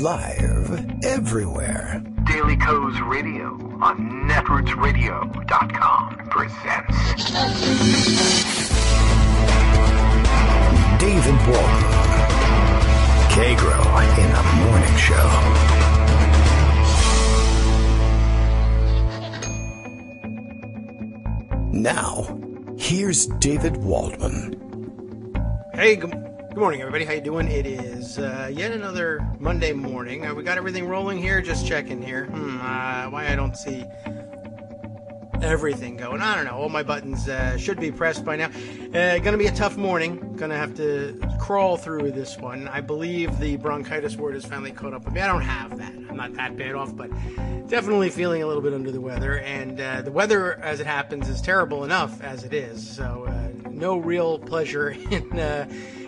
Live everywhere. Daily Co's Radio on netrootsradio.com presents David Waldman. Kagro in the Morning Show. Now, here's David Waldman. Hey, good morning, everybody. How you doing? It is yet another Monday morning. We got everything rolling here. Just checking here. Why I don't see everything going. I don't know. All my buttons should be pressed by now. Gonna be a tough morning. Gonna have to crawl through this one. I believe the bronchitis word has finally caught up with me. I don't have that. I'm not that bad off, but definitely feeling a little bit under the weather. And the weather, as it happens, is terrible enough as it is. So no real pleasure in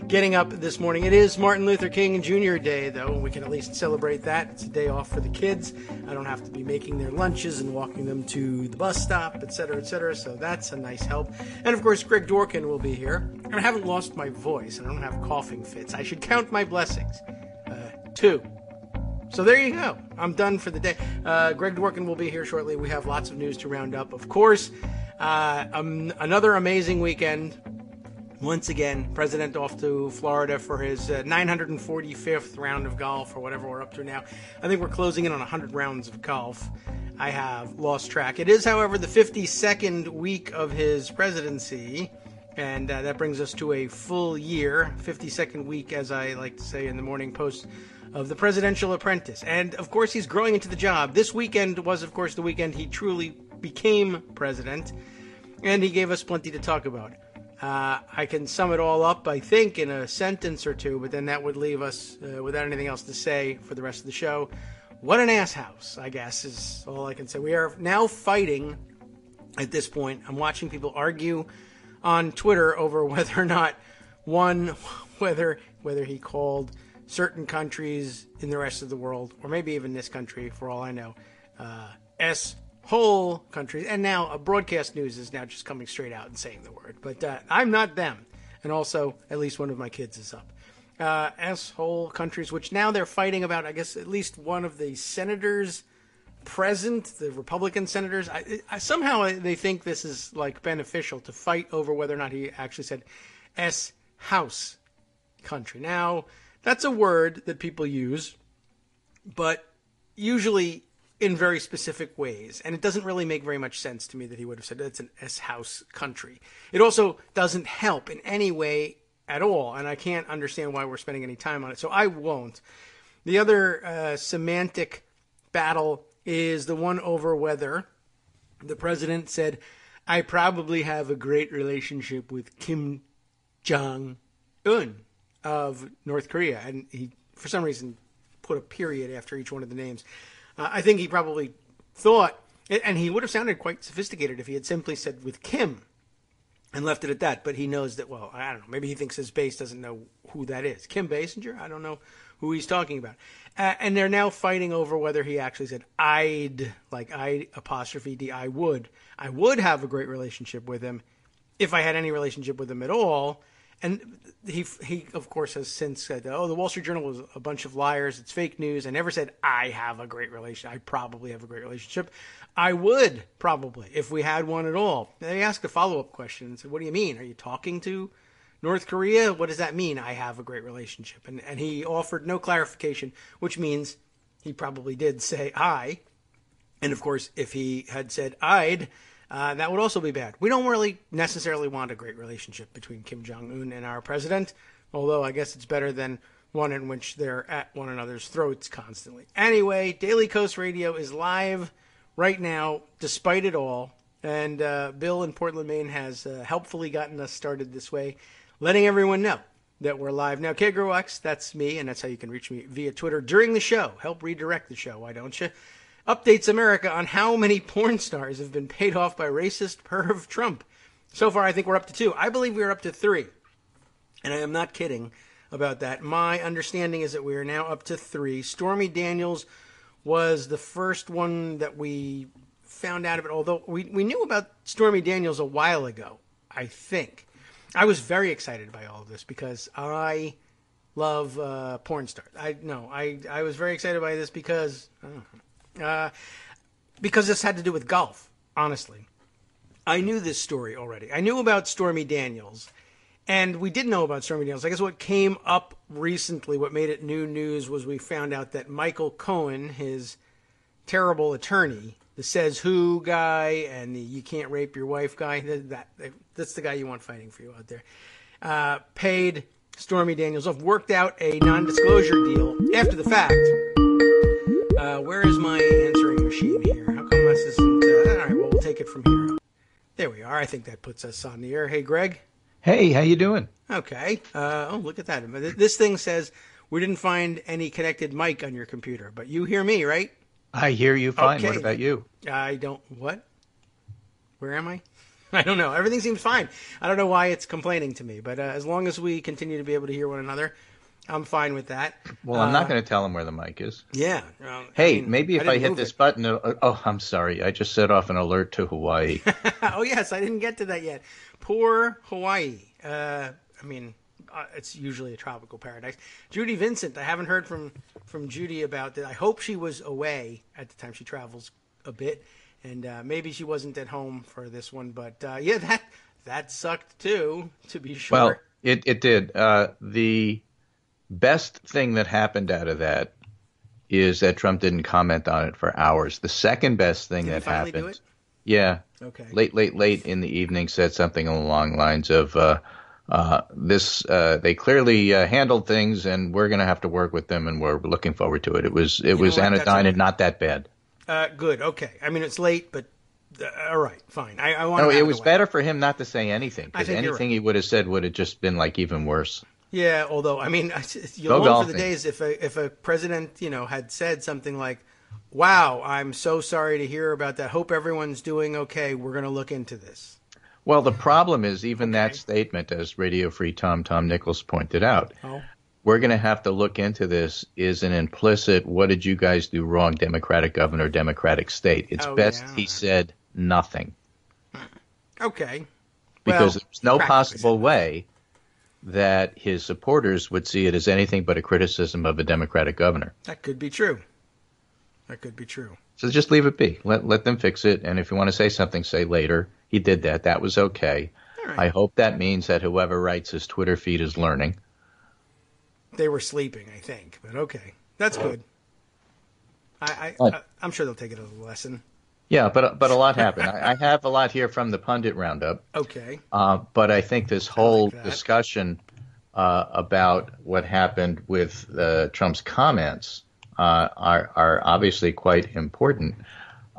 getting up this morning. It is Martin Luther King Jr. Day, though. We can at least celebrate that. It's a day off for the kids. I don't have to be making their lunches and walking them to the bus stop, etc., so that's a nice help. And, of course, Greg Dworkin will be here. And I haven't lost my voice, and I don't have coughing fits. I should count my blessings. 2. So there you go. I'm done for the day. Greg Dworkin will be here shortly. We have lots of news to round up. Of course, another amazing weekend. Once again, President off to Florida for his 945th round of golf, or whatever we're up to now. I think we're closing in on 100 rounds of golf. I have lost track. It is, however, the 52nd week of his presidency, and that brings us to a full year, 52nd week, as I like to say in the Morning Post, of the Presidential Apprentice. And, of course, he's growing into the job. This weekend was, of course, the weekend he truly became president, and he gave us plenty to talk about. I can sum it all up, I think, in a sentence or two, but then that would leave us without anything else to say for the rest of the show. What an ass house, I guess, is all I can say. We are now fighting at this point. I'm watching people argue on Twitter over whether or not whether he called certain countries in the rest of the world, or maybe even this country, for all I know, whole countries, and now broadcast news is now just coming straight out and saying the word. But I'm not them, and also at least one of my kids is up. Whole countries, which now they're fighting about. I guess at least one of the senators present, the Republican senators, somehow they think this is like beneficial to fight over whether or not he actually said house country. Now that's a word that people use, but usually in very specific ways, and it doesn't really make very much sense to me that he would have said it's an S-house country. It also doesn't help in any way at all, and I can't understand why we're spending any time on it, so I won't. The other semantic battle is the one over whether the president said, I probably have a great relationship with Kim Jong-un of North Korea, and he, for some reason, put a period after each one of the names. I think he probably thought, and he would have sounded quite sophisticated if he had simply said with Kim and left it at that. But he knows that, well, I don't know, maybe he thinks his base doesn't know who that is. Kim Basinger? I don't know who he's talking about. And they're now fighting over whether he actually said I'd, like I apostrophe D, I would have a great relationship with him if I had any relationship with him at all. And he of course, has since said, the Wall Street Journal was a bunch of liars. It's fake news. I never said I have a great relationship. I probably have a great relationship. I would probably, if we had one at all. They asked a follow-up question and said, what do you mean? Are you talking to North Korea? What does that mean, I have a great relationship? And he offered no clarification, which means he probably did say I. And, of course, if he had said I'd, that would also be bad. We don't really necessarily want a great relationship between Kim Jong-un and our president, although I guess it's better than one in which they're at one another's throats constantly. Anyway, Daily Coast Radio is live right now, despite it all, and Bill in Portland, Maine has helpfully gotten us started this way, letting everyone know that we're live. Now, Kagro X, that's me, and that's how you can reach me via Twitter during the show. Help redirect the show, why don't you? Updates America on how many porn stars have been paid off by racist perv Trump. So far, I think we're up to 2. I believe we're up to 3. And I am not kidding about that. My understanding is that we are now up to 3. Stormy Daniels was the first one that we found out about, although we knew about Stormy Daniels a while ago, I think. I was very excited by all of this because I love porn stars. I was very excited by this because this had to do with golf, honestly. I knew this story already. I knew about Stormy Daniels, and we did know about Stormy Daniels. I guess what came up recently, what made it new news, was we found out that Michael Cohen, his terrible attorney, the says who guy and the you can't rape your wife guy, that's the guy you want fighting for you out there, paid Stormy Daniels off, worked out a non-disclosure deal after the fact. Where is my answering machine here? How come this isn't... all right, well, we'll take it from here. There we are. I think that puts us on the air. Hey, Greg? Hey, how you doing? Okay. Look at that. This thing says we didn't find any connected mic on your computer, but you hear me, right? I hear you fine. Okay. What about you? I don't... What? Where am I? I don't know. Everything seems fine. I don't know why it's complaining to me, but as long as we continue to be able to hear one another, I'm fine with that. Well, I'm not going to tell him where the mic is. Yeah. Hey, maybe if I hit this button... Oh, I'm sorry. I just set off an alert to Hawaii. Oh, yes. I didn't get to that yet. Poor Hawaii. It's usually a tropical paradise. Judy Vincent, I haven't heard from Judy about that. I hope she was away at the time. She travels a bit, and maybe she wasn't at home for this one. But, that sucked, too, to be sure. Well, it did. The best thing that happened out of that is that Trump didn't comment on it for hours. The second best thing that happened... Do it? Yeah. Okay. Late in the evening said something along the lines of... they clearly handled things, and we're going to have to work with them, and we're looking forward to it. It was anodyne and not that bad. Good. Okay. I mean, it's late, but all right, fine. I want. No, it was better for him not to say anything, because anything right. he would have said would have just been like even worse. Yeah. Although, I mean, you'll long for the days if a president, had said something like, "Wow, I'm so sorry to hear about that. Hope everyone's doing okay. We're going to look into this." Well, the problem is even that statement, as Radio Free Tom Nichols pointed out, we're going to have to look into this is an implicit, what did you guys do wrong, Democratic governor, Democratic state. It's best he said nothing. Okay. Because there's no possible way that his supporters would see it as anything but a criticism of a Democratic governor. That could be true. So just leave it be. Let them fix it. And if you want to say something, say later. He did that. That was okay. Right. I hope that means that whoever writes his Twitter feed is learning. They were sleeping, I think. But okay. That's good. I'm sure they'll take it as a lesson. Yeah, but a lot happened. I have a lot here from the pundit roundup. Okay. But I think this whole discussion about what happened with Trump's comments are obviously quite important.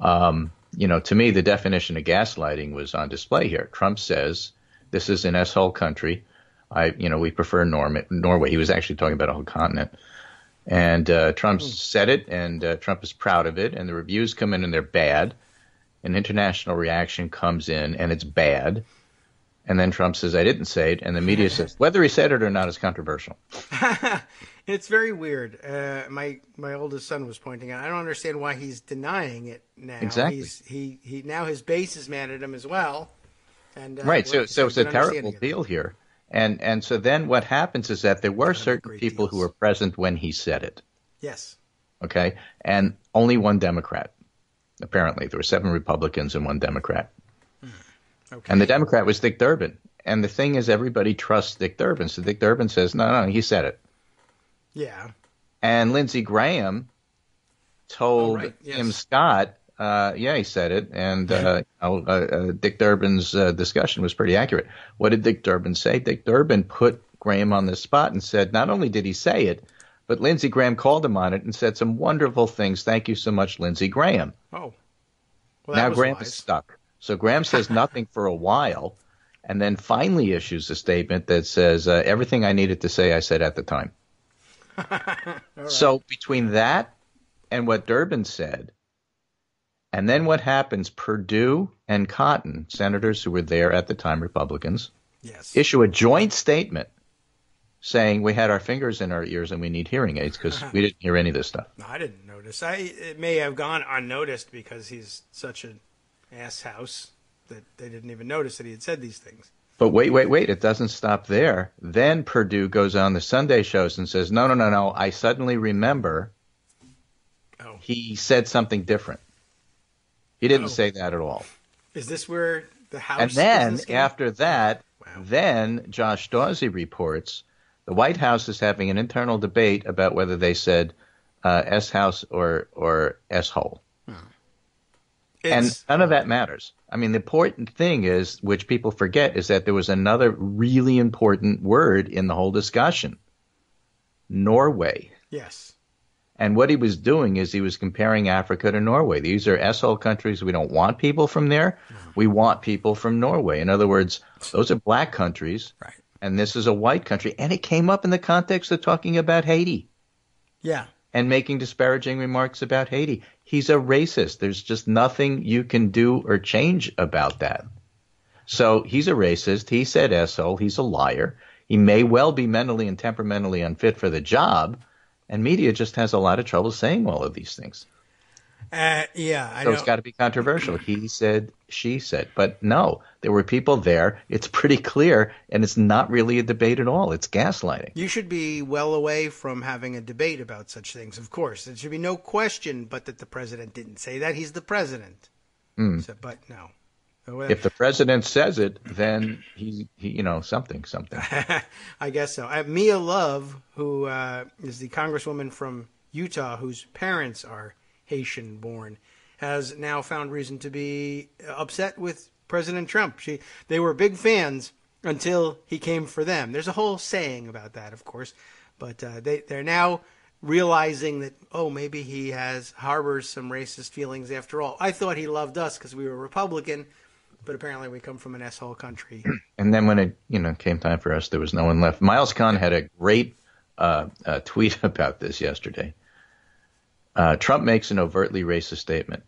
To me, the definition of gaslighting was on display here. Trump says this is an S-hole country. We prefer Norway. He was actually talking about a whole continent. And Trump said it, and Trump is proud of it. And the reviews come in, and they're bad. An international reaction comes in, and it's bad. And then Trump says, I didn't say it. And the media says, whether he said it or not is controversial. It's very weird. My oldest son was pointing out, I don't understand why he's denying it now. Exactly. He now his base is mad at him as well. And right. So it's a terrible deal here. And so then what happens is that there were certain people who were present when he said it. Yes. Okay. And only one Democrat. Apparently, there were 7 Republicans and 1 Democrat. Okay. And the Democrat was Dick Durbin. And the thing is, everybody trusts Dick Durbin. So Dick Durbin says, no, he said it. Yeah. And Lindsey Graham told Tim Scott, he said it. And Dick Durbin's discussion was pretty accurate. What did Dick Durbin say? Dick Durbin put Graham on the spot and said, not only did he say it, but Lindsey Graham called him on it and said some wonderful things. Thank you so much, Lindsey Graham. Oh. Well, now Graham is stuck. So Graham says nothing for a while, and then finally issues a statement that says, everything I needed to say, I said at the time. Right. So between that and what Durbin said, and then what happens, Perdue and Cotton, senators who were there at the time, Republicans, issue a joint statement saying we had our fingers in our ears and we need hearing aids because we didn't hear any of this stuff. No, I didn't notice. It may have gone unnoticed because he's such an ass house that they didn't even notice that he had said these things. But wait. It doesn't stop there. Then Perdue goes on the Sunday shows and says, no. I suddenly remember he said something different. He didn't say that at all. Is this where the House? And then after that, then Josh Dawsey reports the White House is having an internal debate about whether they said S-House or S-Hole. And none of that matters. I mean, the important thing is, which people forget, is that there was another really important word in the whole discussion. Norway. Yes. And what he was doing is he was comparing Africa to Norway. These are S-hole countries. We don't want people from there. We want people from Norway. In other words, those are black countries. Right. And this is a white country. And it came up in the context of talking about Haiti. Yeah. And making disparaging remarks about Haiti. He's a racist. There's just nothing you can do or change about that. So he's a racist. He said S-hole. He's a liar. He may well be mentally and temperamentally unfit for the job. And media just has a lot of trouble saying all of these things. I know. It's got to be controversial. He said, she said. But no, there were people there. It's pretty clear, and it's not really a debate at all. It's gaslighting. You should be well away from having a debate about such things, of course. There should be no question but that the president didn't say that. He's the president. So, but no. If the president says it, then he something. I guess so. Mia Love, who is the congresswoman from Utah, whose parents are Haitian-born, has now found reason to be upset with President Trump. They were big fans until he came for them. There's a whole saying about that, of course, but they're now realizing that, maybe he harbors some racist feelings after all. I thought he loved us because we were Republican, but apparently we come from an S-hole country. And then when it came time for us, there was no one left. Miles Kahn had a great tweet about this yesterday. Trump makes an overtly racist statement.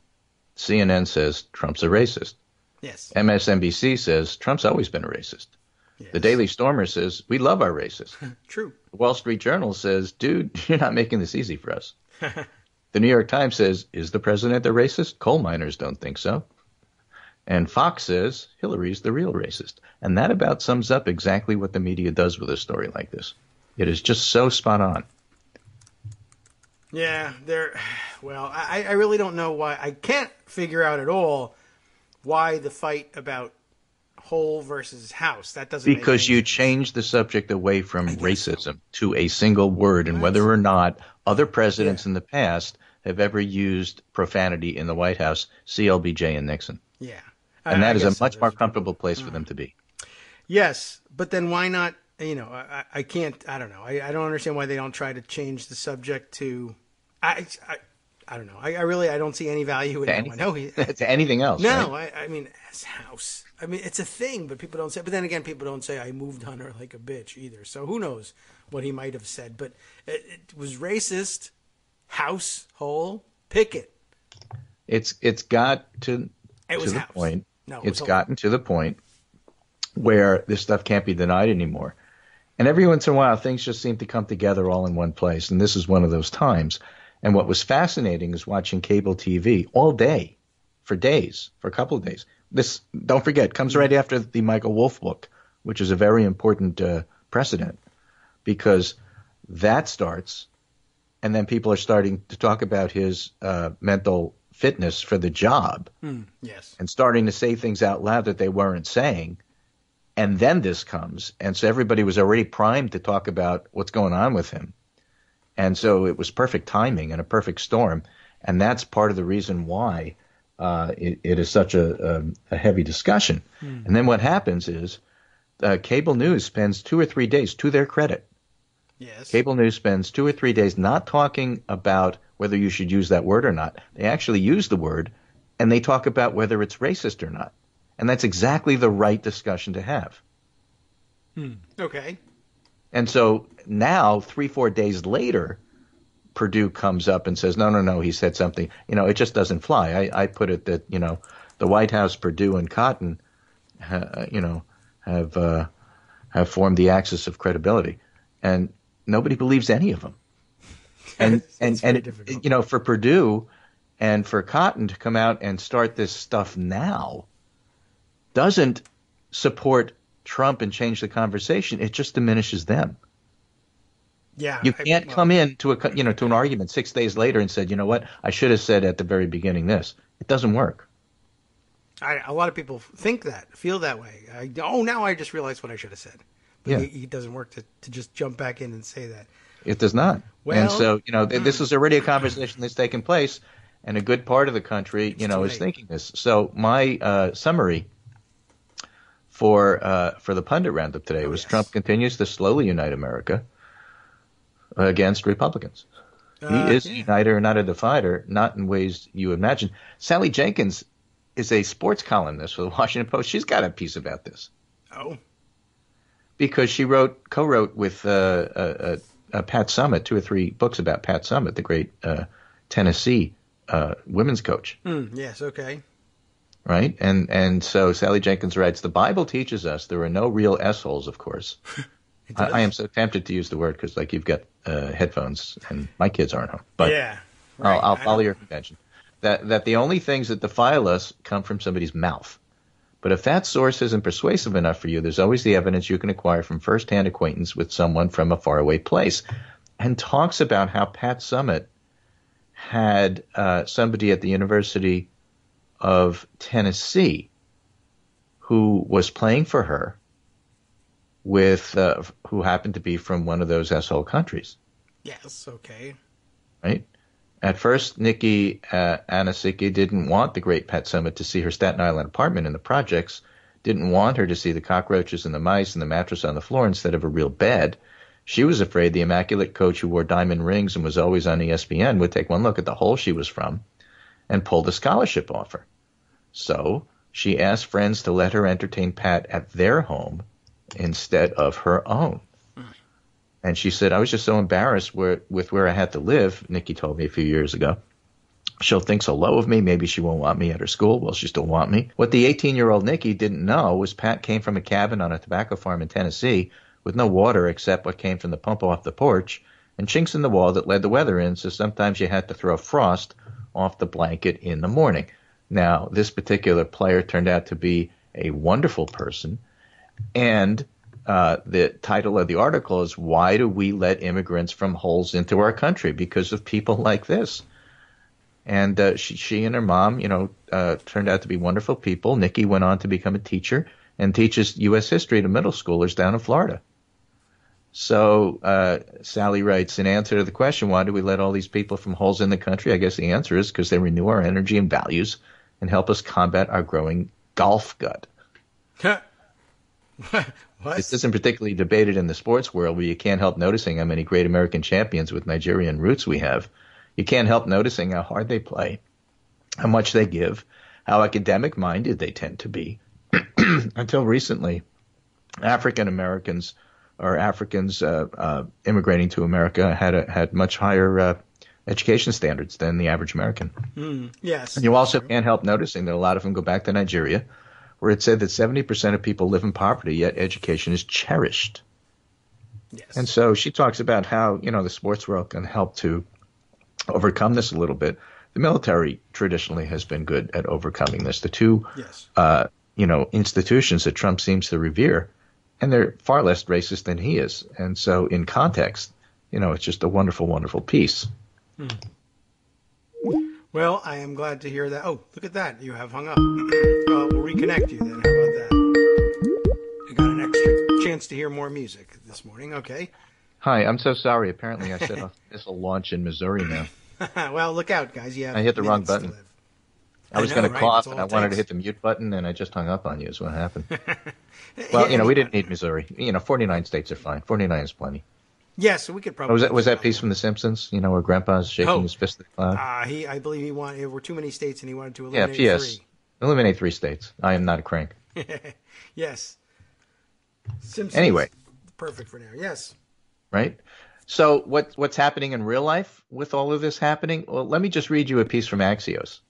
CNN says Trump's a racist. Yes. MSNBC says Trump's always been a racist. Yes. The Daily Stormer says we love our racists. True. The Wall Street Journal says, dude, you're not making this easy for us. The New York Times says, is the president a racist? Coal miners don't think so. And Fox says Hillary's the real racist. And that about sums up exactly what the media does with a story like this. It is just so spot on. Yeah, I really don't know why. I can't figure out at all why the fight about whole versus house. That doesn't because you change the subject away from racism to a single word, and whether or not other presidents in the past have ever used profanity in the White House, CLBJ and Nixon. Yeah. And that is a much more comfortable place for them to be. Yes, but then why not, I can't, I don't know. I don't understand why they don't try to change the subject to, I don't know. I don't see any value in that. To anything else. No, right? I mean, as house. I mean, it's a thing, but people don't say, but then again, people don't say I moved on her like a bitch either. So who knows what he might have said, but it was racist, household, picket. It's got to the point. No, it's gotten to the point where this stuff can't be denied anymore. And every once in a while, things just seem to come together all in one place. And this is one of those times. And what was fascinating is watching cable TV all day, for days, for a couple of days. This, don't forget, comes right after the Michael Wolff book, which is a very important precedent, because that starts, and then people are starting to talk about his mental fitness for the job, yes, and starting to say things out loud that they weren't saying. And then this comes, and so everybody was already primed to talk about what's going on with him. And so it was perfect timing and a perfect storm, and that's part of the reason why it is such a heavy discussion. And then what happens is cable news spends 2 or 3 days, to their credit. Yes. Cable news spends 2 or 3 days not talking about whether you should use that word or not. They actually use the word, and they talk about whether it's racist or not. And that's exactly the right discussion to have. Okay. And so now, 3-4 days later, Perdue comes up and says, no, he said something. It just doesn't fly. I put it that, the White House, Perdue, and Cotton, have formed the axis of credibility. And nobody believes any of them. And for Perdue and for Cotton to come out and start this stuff now doesn't support Trump and change the conversation, it just diminishes them. Yeah, you can't come in to to an argument 6 days later and said, you know what, I should have said at the very beginning this. It doesn't work. A lot of people think that, feel that way. Now I just realized what I should have said. But it doesn't work to just jump back in and say that. It does not. Well, and so, this is already a conversation that's taken place, and a good part of the country, is thinking this. So my summary for the pundit roundup today was Trump continues to slowly unite America against Republicans. He is a uniter, not a divider, not in ways you imagine. Sally Jenkins is a sports columnist for the Washington Post. She's got a piece about this. Oh. Because she co-wrote with Pat Summitt 2 or 3 books about Pat Summitt, the great Tennessee women's coach. Yes, okay. Right? And so Sally Jenkins writes, the Bible teaches us there are no real S-holes, of course. I am so tempted to use the word because, you've got headphones and my kids aren't home. But yeah, right. I'll follow your convention. That the only things that defile us come from somebody's mouth. But if that source isn't persuasive enough for you, there's always the evidence you can acquire from first-hand acquaintance with someone from a faraway place. And talks about how Pat Summitt had somebody at the University of Tennessee who was playing for her with who happened to be from one of those S-hole countries. Yes, okay. Right? At first, Nikki Anasicki didn't want the great Pat Summitt to see her Staten Island apartment in the projects, didn't want her to see the cockroaches and the mice and the mattress on the floor instead of a real bed. She was afraid the immaculate coach who wore diamond rings and was always on ESPN would take one look at the hole she was from and pull the scholarship offer. So she asked friends to let her entertain Pat at their home instead of her own. And she said, I was just so embarrassed with where I had to live, Nikki told me a few years ago. She'll think so low of me. Maybe she won't want me at her school. Will she still want me? What the 18-year-old Nikki didn't know was Pat came from a cabin on a tobacco farm in Tennessee with no water except what came from the pump off the porch and chinks in the wall that let the weather in, so sometimes you had to throw frost off the blanket in the morning. Now, this particular player turned out to be a wonderful person, and the title of the article is, Why Do We Let Immigrants from Holes into Our Country? Because of people like this. And she and her mom, turned out to be wonderful people. Nikki went on to become a teacher and teaches U.S. history to middle schoolers down in Florida. So Sally writes, in answer to the question, why do we let all these people from holes in the country? I guess the answer is because they renew our energy and values and help us combat our growing golf gut. What? This isn't particularly debated in the sports world, where you can't help noticing how many great American champions with Nigerian roots we have. You can't help noticing how hard they play, how much they give, how academic-minded they tend to be. Until recently, African Americans or Africans immigrating to America had much higher education standards than the average American. Yes. And you also can't help noticing that a lot of them go back to Nigeria, where it said that 70% of people live in poverty, yet education is cherished. Yes. And so she talks about how, the sports world can help to overcome this a little bit. The military traditionally has been good at overcoming this. The two, institutions that Trump seems to revere, and they're far less racist than he is. And so in context, it's just a wonderful, wonderful piece. Well, I am glad to hear that. Oh, look at that. You have hung up. Well, we'll reconnect you then. How about that? I got an extra chance to hear more music this morning. Okay. Hi, I'm so sorry. Apparently I said this will launch in Missouri now. Well, look out, guys. You have I hit the wrong button. I was going to cough, and I wanted to hit the mute button, and I just hung up on you is what happened. Well, we didn't need Missouri. 49 states are fine. 49 is plenty. Yes, so we could probably. Was that piece from The Simpsons? Where Grandpa's shaking his fist at the cloud? I believe he wanted. There were too many states, and he wanted to eliminate 3. Eliminate 3 states. I am not a crank. Yes. Simpsons. Anyway, perfect for now. Yes. Right. So what's happening in real life with all of this happening? Well, let me just read you a piece from Axios.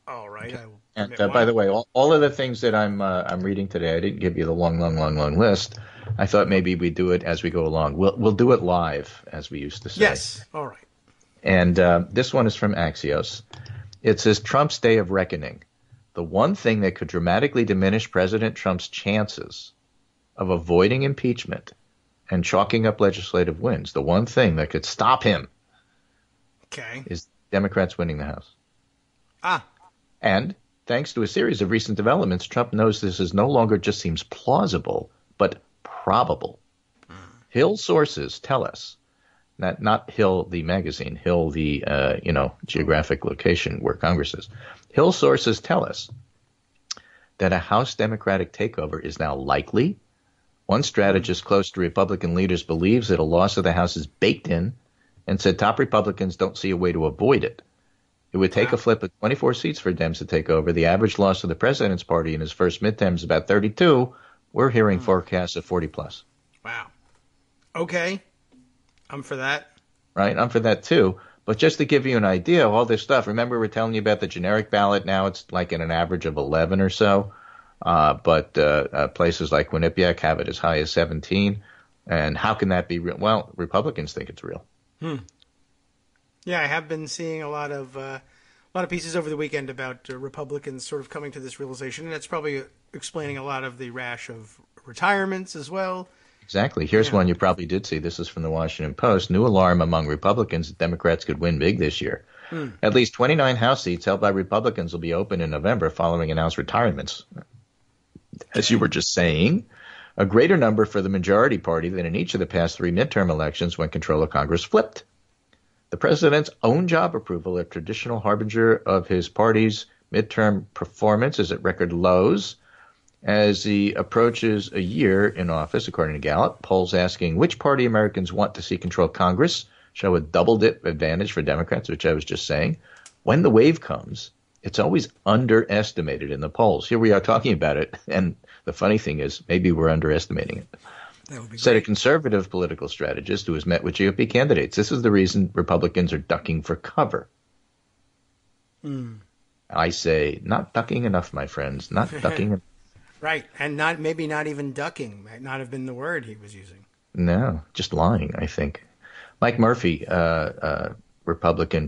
All right. Okay. And by the way, all of the things that I'm reading today, I didn't give you the long list. I thought maybe we'd do it as we go along. We'll do it live, as we used to say. Yes. All right. And this one is from Axios. It says, Trump's Day of Reckoning. The one thing that could dramatically diminish President Trump's chances of avoiding impeachment and chalking up legislative wins, the one thing that could stop him is Democrats winning the House. And thanks to a series of recent developments, Trump knows this is no longer just seems plausible, but probable. Hill sources tell us, not Hill the magazine, Hill the geographic location where Congress is. Hill sources tell us that a House Democratic takeover is now likely. One strategist close to Republican leaders believes that a loss of the House is baked in and said top Republicans don't see a way to avoid it. It would take a flip of 24 seats for Dems to take over. The average loss of the president's party in his first midterm is about 32. We're hearing forecasts of 40 plus. Wow. Okay. I'm for that. Right? I'm for that too. But just to give you an idea of all this stuff, remember we're telling you about the generic ballot. Now it's like at an average of 11 or so. But places like Quinnipiac have it as high as 17. And how can that be real? Well, Republicans think it's real. Yeah, I have been seeing a lot of pieces over the weekend about Republicans sort of coming to this realization, and it's probably explaining a lot of the rash of retirements as well. Exactly. Here's one you probably did see. This is from the Washington Post. New alarm among Republicans that Democrats could win big this year. At least 29 House seats held by Republicans will be open in November following announced retirements. As you were just saying, a greater number for the majority party than in each of the past 3 midterm elections when control of Congress flipped. The president's own job approval, a traditional harbinger of his party's midterm performance, is at record lows. As he approaches a year in office, according to Gallup, polls asking which party Americans want to see control Congress show a double-dip advantage for Democrats, which I was just saying. When the wave comes, it's always underestimated in the polls. Here we are talking about it, and the funny thing is maybe we're underestimating it. That would be Said great. a conservative political strategist who has met with GOP candidates. This is the reason Republicans are ducking for cover. I say, not ducking enough, my friends, not ducking enough. Right, and maybe not even ducking might not have been the word he was using. No, just lying, I think. Mike Murphy,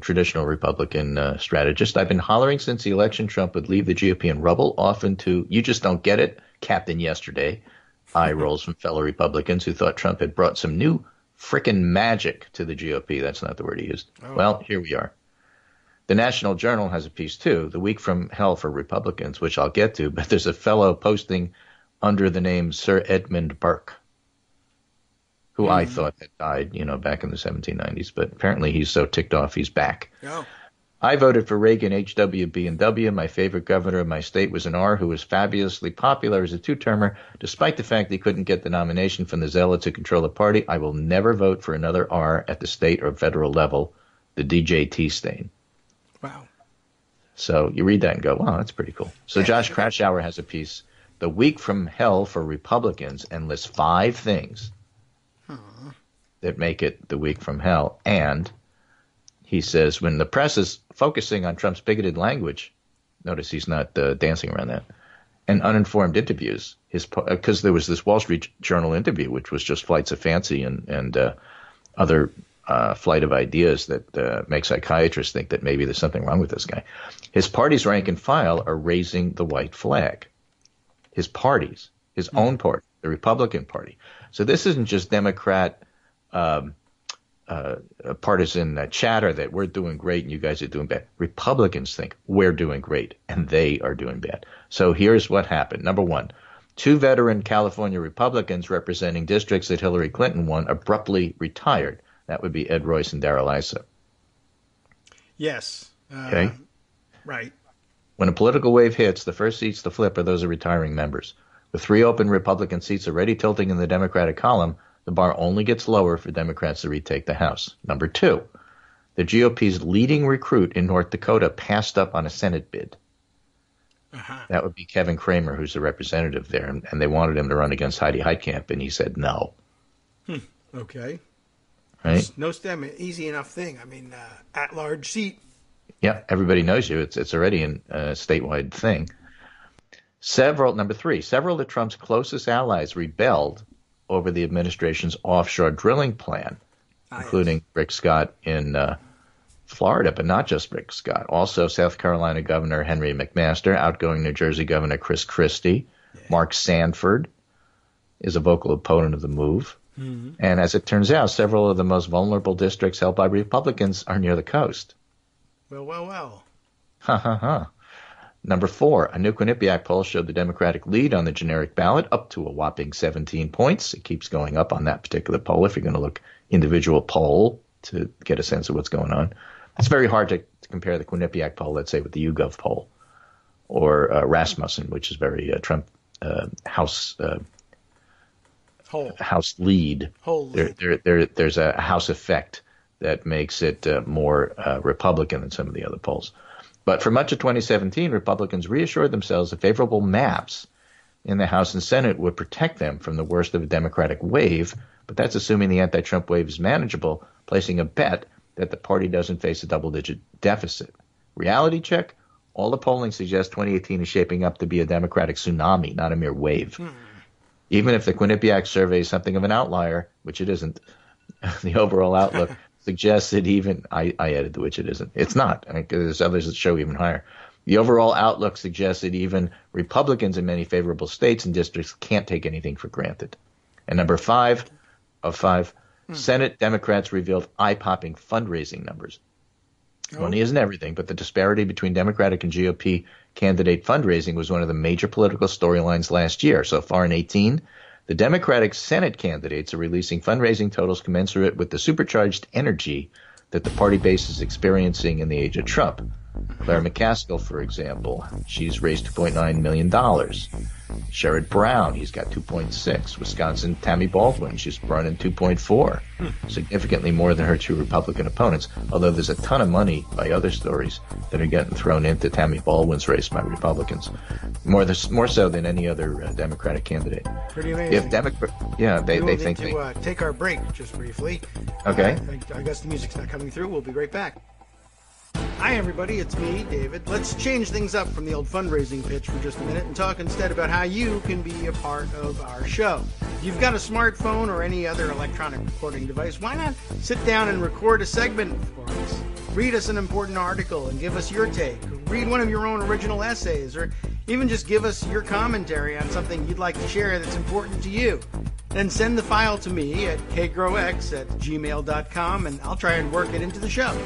traditional Republican strategist. I've been hollering since the election Trump would leave the GOP in rubble, often to, you just don't get it, Captain Yesterday. Eye rolls from fellow Republicans who thought Trump had brought some new frickin' magic to the GOP. That's not the word he used. Oh. Well, here we are. The National Journal has a piece, too, The Week from Hell for Republicans, which I'll get to, but there's a fellow posting under the name Sir Edmund Burke, who I thought had died, back in the 1790s, but apparently he's so ticked off he's back. Oh. I voted for Reagan, HW, and W. My favorite governor of my state was an R who was fabulously popular as a two-termer, despite the fact he couldn't get the nomination from the zealots who control the party. I will never vote for another R at the state or federal level, the DJT stain. Wow. So you read that and go, wow, that's pretty cool. So Josh Kraushaar has a piece, The Week from Hell for Republicans, and lists 5 things that make it the week from hell. And he says when the press is focusing on Trump's bigoted language, notice he's not dancing around that, and uninformed interviews, because there was this Wall Street Journal interview, which was just flights of fancy and other flight of ideas that make psychiatrists think that maybe there's something wrong with this guy. His party's rank and file are raising the white flag. His parties, his own party, the Republican Party. So this isn't just Democrat partisan chatter that we're doing great and you guys are doing bad. Republicans think we're doing great and they are doing bad. So here's what happened. Number 1, 2 veteran California Republicans representing districts that Hillary Clinton won abruptly retired. That would be Ed Royce and Darrell Issa. Yes. Okay. Right. When a political wave hits, the first seats to flip are those of retiring members. With 3 open Republican seats already tilting in the Democratic column, the bar only gets lower for Democrats to retake the House. Number 2, the GOP's leading recruit in North Dakota passed up on a Senate bid. That would be Kevin Cramer, who's the representative there, and they wanted him to run against Heidi Heitkamp, and he said no. Okay. Right? No stem, easy enough thing. I mean, at-large seat. Yeah, everybody knows you. It's already a statewide thing. Number 3, several of Trump's closest allies rebelled over the administration's offshore drilling plan, including Rick Scott in Florida, but not just Rick Scott. Also, South Carolina Governor Henry McMaster, outgoing New Jersey Governor Chris Christie, Mark Sanford, is a vocal opponent of the move. Mm-hmm. And as it turns out, several of the most vulnerable districts held by Republicans are near the coast. Well. Ha ha ha. Number 4, a new Quinnipiac poll showed the Democratic lead on the generic ballot up to a whopping 17 points. It keeps going up on that particular poll if you're going to look individual poll to get a sense of what's going on. It's very hard to compare the Quinnipiac poll, let's say, with the YouGov poll or Rasmussen, which is very Trump House lead. There's a House effect that makes it more Republican than some of the other polls. But for much of 2017, Republicans reassured themselves that favorable maps in the House and Senate would protect them from the worst of a Democratic wave, but that's assuming the anti-Trump wave is manageable, placing a bet that the party doesn't face a double-digit deficit. Reality check, all the polling suggests 2018 is shaping up to be a Democratic tsunami, not a mere wave. Even if the Quinnipiac survey is something of an outlier, which it isn't, the overall outlook suggests that even I added to which it isn't. It's not. There's others that show even higher. The overall outlook suggests that even Republicans in many favorable states and districts can't take anything for granted. And number 5 of 5, Senate Democrats revealed eye-popping fundraising numbers. Money isn't everything, but the disparity between Democratic and GOP candidate fundraising was one of the major political storylines last year. So far in 18, the Democratic Senate candidates are releasing fundraising totals commensurate with the supercharged energy that the party base is experiencing in the age of Trump. Claire McCaskill, for example, she's raised $2.9 million. Sherrod Brown, he's got 2.6. Wisconsin, Tammy Baldwin, she's brought in 2.4, significantly more than her 2 Republican opponents, although there's a ton of money by other stories that are getting thrown into Tammy Baldwin's race by Republicans, more so than any other Democratic candidate. Pretty amazing. They think to take our break just briefly. Okay. I guess the music's not coming through. We'll be right back. Hi, everybody. It's me, David. Let's change things up from the old fundraising pitch for just a minute and talk instead about how you can be a part of our show. If you've got a smartphone or any other electronic recording device, why not sit down and record a segment for us? Read us an important article and give us your take. Read one of your own original essays, or even just give us your commentary on something you'd like to share that's important to you. Then send the file to me at kagrox@gmail.com, and I'll try and work it into the show.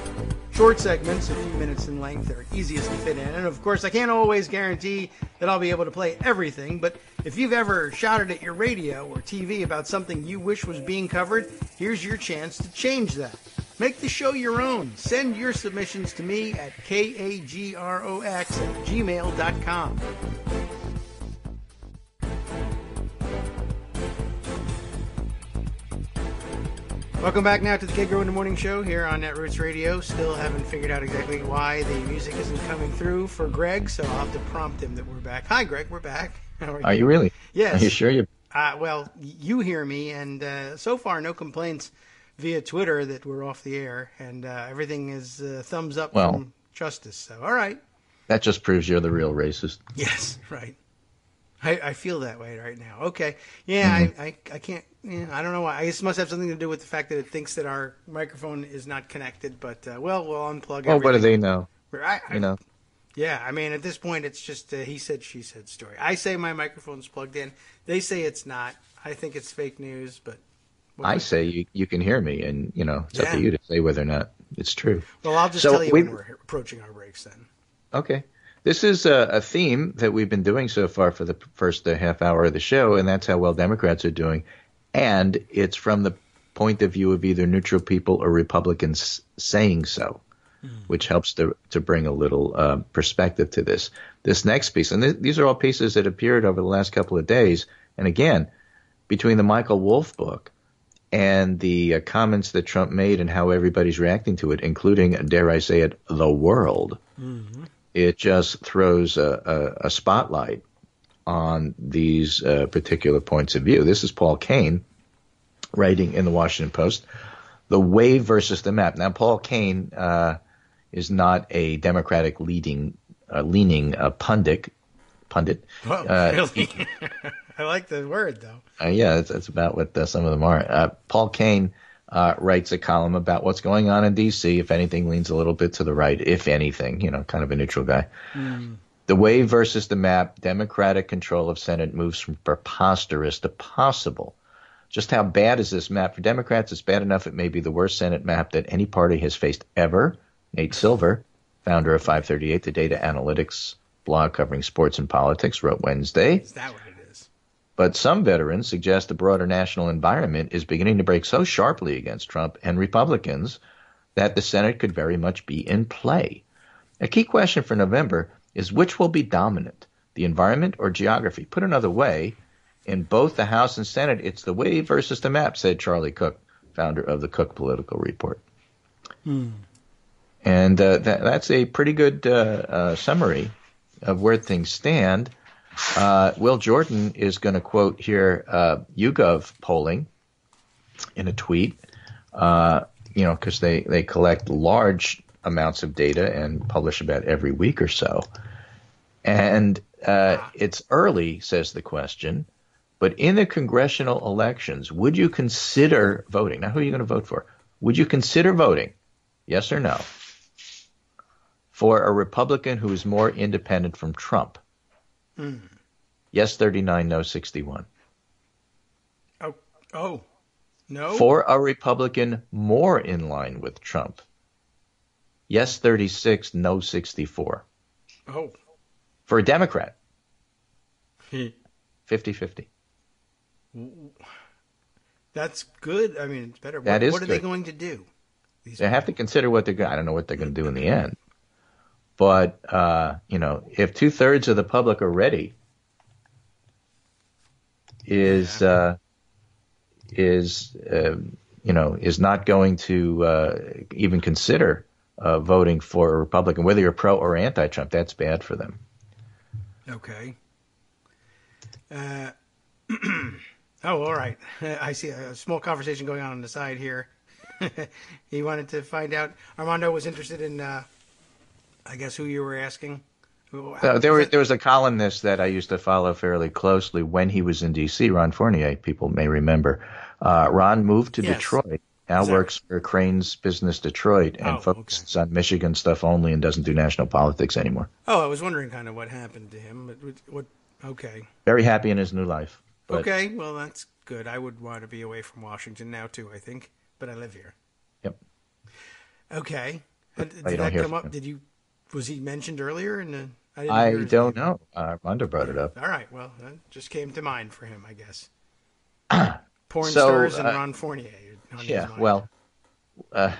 Short segments, a few minutes in length, are easiest to fit in. And of course, I can't always guarantee that I'll be able to play everything, but if you've ever shouted at your radio or TV about something you wish was being covered, here's your chance to change that. Make the show your own. Send your submissions to me at kagrox@gmail.com. Welcome back now to the Kagro in the Morning Show here on Netroots Radio. Still haven't figured out exactly why the music isn't coming through for Greg, so I'll have to prompt him that we're back. Hi, Greg, we're back. How are you really? Yes. Are you sure you? Well, you hear me, and so far no complaints via Twitter that we're off the air, and everything is thumbs up from Justice. So, all right. That just proves you're the real racist. Yes, right. I feel that way right now. Okay. Yeah, I can't. Yeah, I don't know why. I guess it must have something to do with the fact that it thinks that our microphone is not connected. But we'll unplug. Well, what do they know? You know. Yeah, I mean, at this point, it's just he said, she said story. I say my microphone's plugged in. They say it's not. I think it's fake news, but I say you can hear me, and it's up to you to say whether or not it's true. Well, I'll just tell you when we're approaching our breaks then. Okay. This is a theme that we've been doing so far for the first half hour of the show, and that's how well Democrats are doing. And it's from the point of view of either neutral people or Republicans saying so, which helps to bring a little perspective to this. This next piece, and these are all pieces that appeared over the last couple of days. And again, between the Michael Wolff book and the comments that Trump made and how everybody's reacting to it, including, dare I say it, the world, it just throws a spotlight on these particular points of view. This is Paul Kane writing in the Washington Post, the wave versus the map. Now, Paul Kane is not a Democratic leaning pundit. Well, really? I like the word, though. Yeah, that's about what some of them are. Paul Kane writes a column about what's going on in D.C., if anything, leans a little bit to the right, if anything, kind of a neutral guy. The wave versus the map, Democratic control of Senate moves from preposterous to possible. Just how bad is this map? For Democrats, it's bad enough it may be the worst Senate map that any party has faced ever. Nate Silver, founder of 538, the data analytics blog covering sports and politics, wrote Wednesday. Is that what it is? But some veterans suggest the broader national environment is beginning to break so sharply against Trump and Republicans that the Senate could very much be in play. A key question for November is which will be dominant, the environment or geography? Put another way, in both the House and Senate, it's the wave versus the map, said Charlie Cook, founder of the Cook Political Report. And that's a pretty good summary of where things stand. Will Jordan is going to quote here YouGov polling in a tweet, because they collect large amounts of data and publish about every week or so. And it's early, says the question, but in the congressional elections, would you consider voting? Now, who are you going to vote for? Would you consider voting, yes or no, for a Republican who is more independent from Trump? Yes, 39, no, 61. Oh, no? For a Republican more in line with Trump. Yes, 36, no, 64. Oh. For a Democrat, 50-50. That's good. I mean, it's better. That is what are good. they going to do? They have to consider what they're going to, I don't know what they're going to do in the end. But, if 2/3 of the public already is not going to even consider voting for a Republican, whether you're pro or anti-Trump, that's bad for them. Okay. All right. I see a small conversation going on the side here. He wanted to find out. Armando was interested in, I guess, who you were asking. There was a columnist that I used to follow fairly closely when he was in D.C., Ron Fournier, people may remember. Ron moved to Detroit, now works for Crane's Business Detroit, and focuses on Michigan stuff only and doesn't do national politics anymore. Oh, I was wondering kind of what happened to him. Okay. Very happy in his new life. Okay, well, that's good. I would want to be away from Washington now, too, I think. But I live here. Yep. Okay. Did that come up? Was he mentioned earlier? I don't know. Armando brought it up. All right. Well, that just came to mind for him, I guess. Porn stars and Ron Fournier. Well,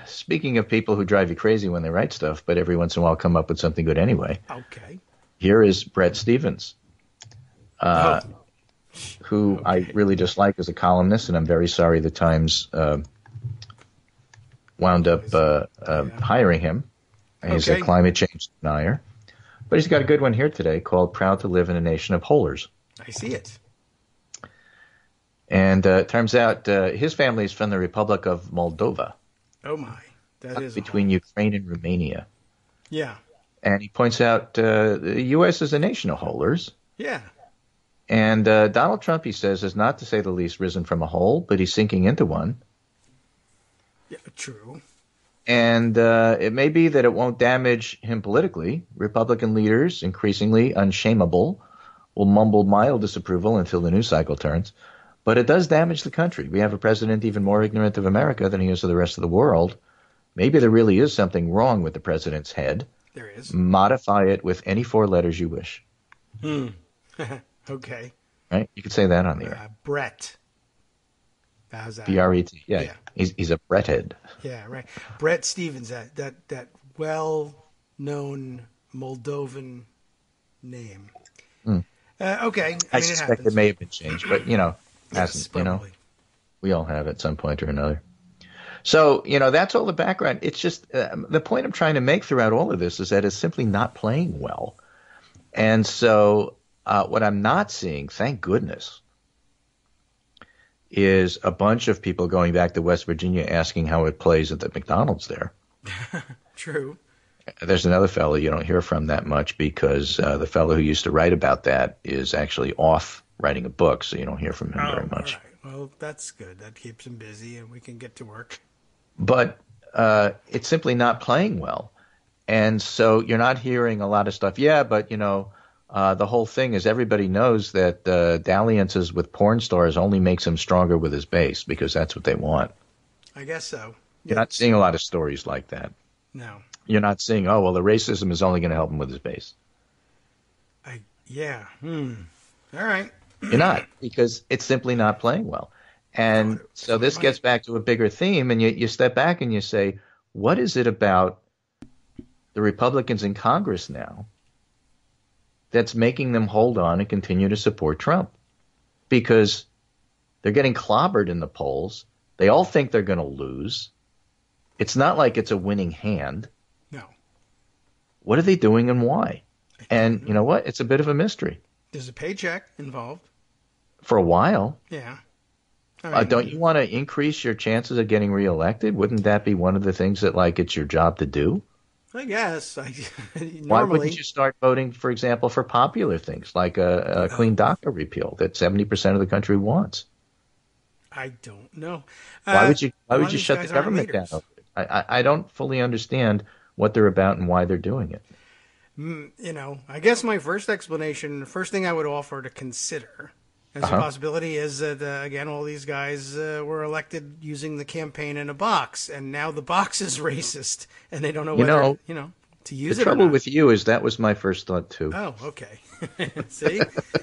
speaking of people who drive you crazy when they write stuff, but every once in a while come up with something good anyway. Okay. Here is Bret Stephens, who I really dislike as a columnist, and I'm very sorry the Times wound up hiring him. He's a climate change denier. But he's got a good one here today called Proud to Live in a Nation of Holers. I see it. And it turns out his family is from the Republic of Moldova. Oh, my. That is between Ukraine and Romania. Yeah. And he points out the U.S. is a nation of holers. Yeah. And Donald Trump, he says, is not to say the least risen from a hole, but he's sinking into one. Yeah, true. And it may be that it won't damage him politically. Republican leaders, increasingly unshameable, will mumble mild disapproval until the news cycle turns. But it does damage the country. We have a president even more ignorant of America than he is of the rest of the world. Maybe there really is something wrong with the president's head. There is. Modify it with any 4 letters you wish. Okay. Right? You could say that on the air. Brett. How's that? B-R-E-T. Yeah. He's a Brett head. Yeah, right. Bret Stephens, that well-known Moldovan name. Okay. I suspect it may have been changed, but, hasn't, probably. We all have at some point or another. So, that's all the background. It's just the point I'm trying to make throughout all of this is that it's simply not playing well. And so what I'm not seeing, thank goodness, is a bunch of people going back to West Virginia asking how it plays at the McDonald's there. True. There's another fellow you don't hear from that much because the fellow who used to write about that is actually off writing a book, so you don't hear from him very much. All right. Well, that's good. That keeps him busy and we can get to work. But it's simply not playing well. And so you're not hearing a lot of stuff. Yeah, but the whole thing is everybody knows that dalliances with porn stars only makes him stronger with his base because that's what they want. I guess so. You're not seeing a lot of stories like that. No. You're not seeing, oh, well, the racism is only going to help him with his base. Yeah. All right. You're not, because it's simply not playing well. And so this gets back to a bigger theme, and you step back and you say, what is it about the Republicans in Congress now that's making them hold on and continue to support Trump? Because they're getting clobbered in the polls. They all think they're going to lose. It's not like it's a winning hand. No. What are they doing and why? And you know what? It's a bit of a mystery. There's a paycheck involved. For a while. Yeah. Don't you want to increase your chances of getting reelected? Wouldn't that be one of the things that, like, it's your job to do? I guess. Normally, why wouldn't you start voting, for example, for popular things like a clean DACA repeal that 70% of the country wants? I don't know. Why would you shut the government down? I don't fully understand what they're about and why they're doing it. I guess my first explanation, the first thing I would offer to consider as a possibility is that, again, all these guys were elected using the campaign in a box, and now the box is racist, and they don't know whether, to use it. The trouble with you is that was my first thought, too. Oh, okay. See?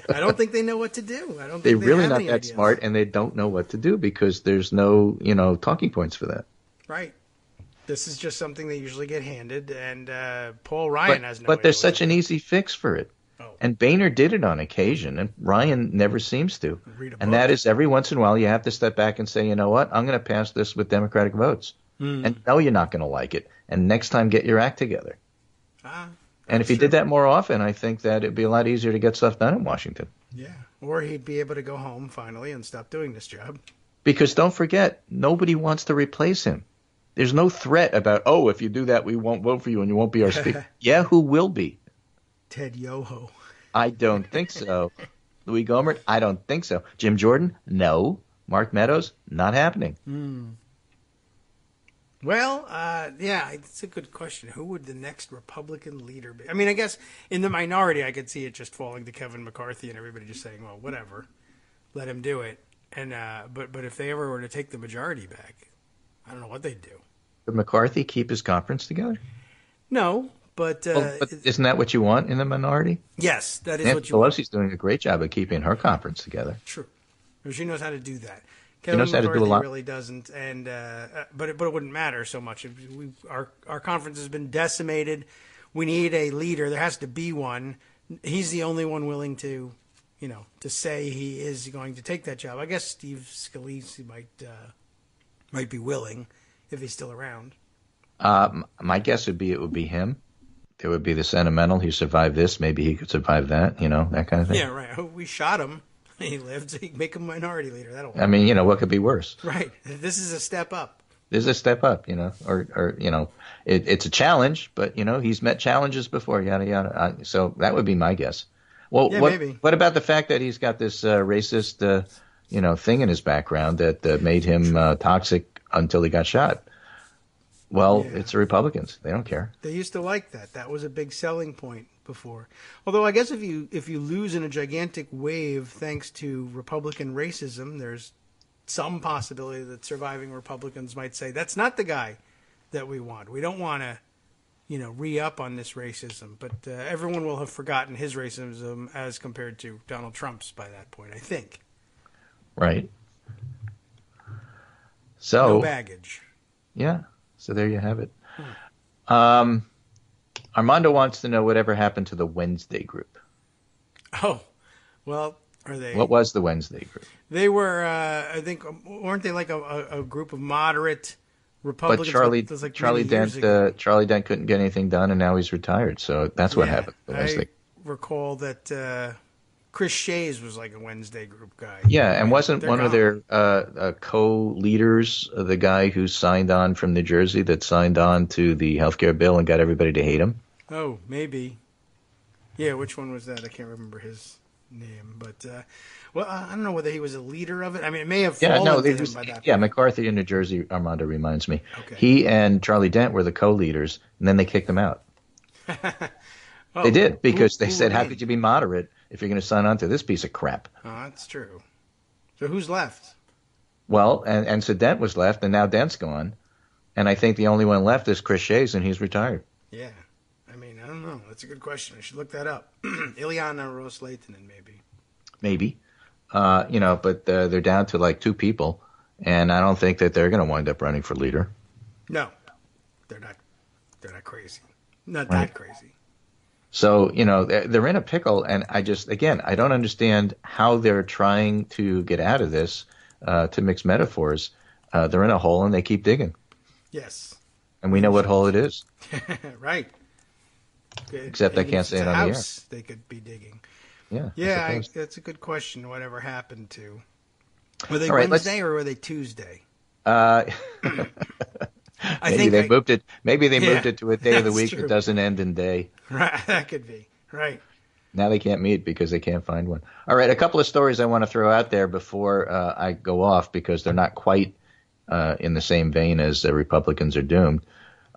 I don't think they know what to do. I don't think they're really have not any that ideas. smart, and they don't know what to do because there's no, talking points for that. Right. This is just something they usually get handed, and Paul Ryan has no But idea there's what such to an do. easy fix for it. Oh. And Boehner did it on occasion, and Ryan never seems to. Read a And book. that is every once in a while you have to step back and say, you know what, I'm going to pass this with Democratic votes. And no, you're not going to like it. And next time, get your act together. And if he did that more often, I think that it'd be a lot easier to get stuff done in Washington. Yeah. Or he'd be able to go home finally and stop doing this job. Because don't forget, nobody wants to replace him. There's no threat about, oh, if you do that, we won't vote for you and you won't be our speaker. Yeah, who will be? Ted Yoho. I don't think so. Louis Gohmert? I don't think so. Jim Jordan? No. Mark Meadows? Not happening. Well, yeah, it's a good question. Who would the next Republican leader be? I mean, I guess in the minority, I could see it just falling to Kevin McCarthy and everybody just saying, well, whatever, let him do it. And but if they ever were to take the majority back, I don't know what they'd do. Would McCarthy keep his conference together? No, but But isn't that what you want in the minority? yes, that is Nancy what you want. Pelosi's doing a great job of keeping her conference together. True. She knows how to do that. She Kevin knows how to do a McCarthy lot. really doesn't, and but it wouldn't matter so much. Our conference has been decimated. We need a leader. There has to be one. He's the only one willing to, to say he is going to take that job. I guess Steve Scalise might be willing if he's still around. My guess would be it would be him. There would be the sentimental. He survived this. Maybe he could survive that. That kind of thing. Yeah, right. Oh, we shot him. He lived. He make him minority leader. That'll work. I mean, what could be worse? Right. This is a step up. This is a step up, or it's a challenge, but he's met challenges before, yada yada. So that would be my guess. Well, Yeah, what maybe. what about the fact that he's got this racist, thing in his background that made him toxic until he got shot? Well, Yeah. it's the Republicans. They don't care. They used to like that. That was a big selling point before. Although I guess if you lose in a gigantic wave thanks to Republican racism, there's some possibility that surviving Republicans might say that's not the guy that we want. We don't want to, re-up on this racism. But everyone will have forgotten his racism as compared to Donald Trump's by that point, I think. Right. So No baggage. yeah. So there you have it. Armando wants to know whatever happened to the Wednesday group. Oh, well, are they? What was the Wednesday group? They were, I think, weren't they like a group of moderate But Republicans? Charlie It was like Charlie many years Dent ago. Charlie Dent couldn't get anything done, and now he's retired. So that's what Yeah, happened. to the I Wednesday. recall that Chris Shays was like a Wednesday group guy. Yeah, and wasn't They're one of gone. their co-leaders the guy who signed on from New Jersey that signed on to the healthcare bill and got everybody to hate him? Oh, maybe. Yeah, which one was that? I can't remember his name, but I don't know whether he was a leader of it. I mean, it may have Yeah, fallen no, to they him was, by that yeah, point. McCarthy in New Jersey, Armando reminds me. Okay. He and Charlie Dent were the co-leaders, and then they kicked him out. Oh, They did, because they who said, how remained? could you be moderate if you're going to sign on to this piece of crap? Oh, that's true. So who's left? Well, and so Dent was left, and now Dent's gone. And I think the only one left is Chris Shays, and he's retired. Yeah. I mean, I don't know. That's a good question. I should look that up. Ileana Ros-Lehtinen, maybe. Maybe. But they're down to like 2 people, and I don't think that they're going to wind up running for leader. No. They're not crazy. Not Right. that crazy. So, they're in a pickle, and I don't understand how they're trying to get out of this, to mix metaphors. They're in a hole, and they keep digging. Yes. And we know what hole it is. Right. Except I can't say it on the air. House they could be digging. Yeah. Yeah, that's a good question. Whatever happened to? Were they All right, Wednesday or were they Tuesday? Maybe they moved it. Maybe they moved Yeah, it to a day of the that's week true. that doesn't end in day. Right, that could be right. Now they can't meet because they can't find one. All right, a couple of stories I want to throw out there before I go off, because they're not quite in the same vein as the Republicans are doomed.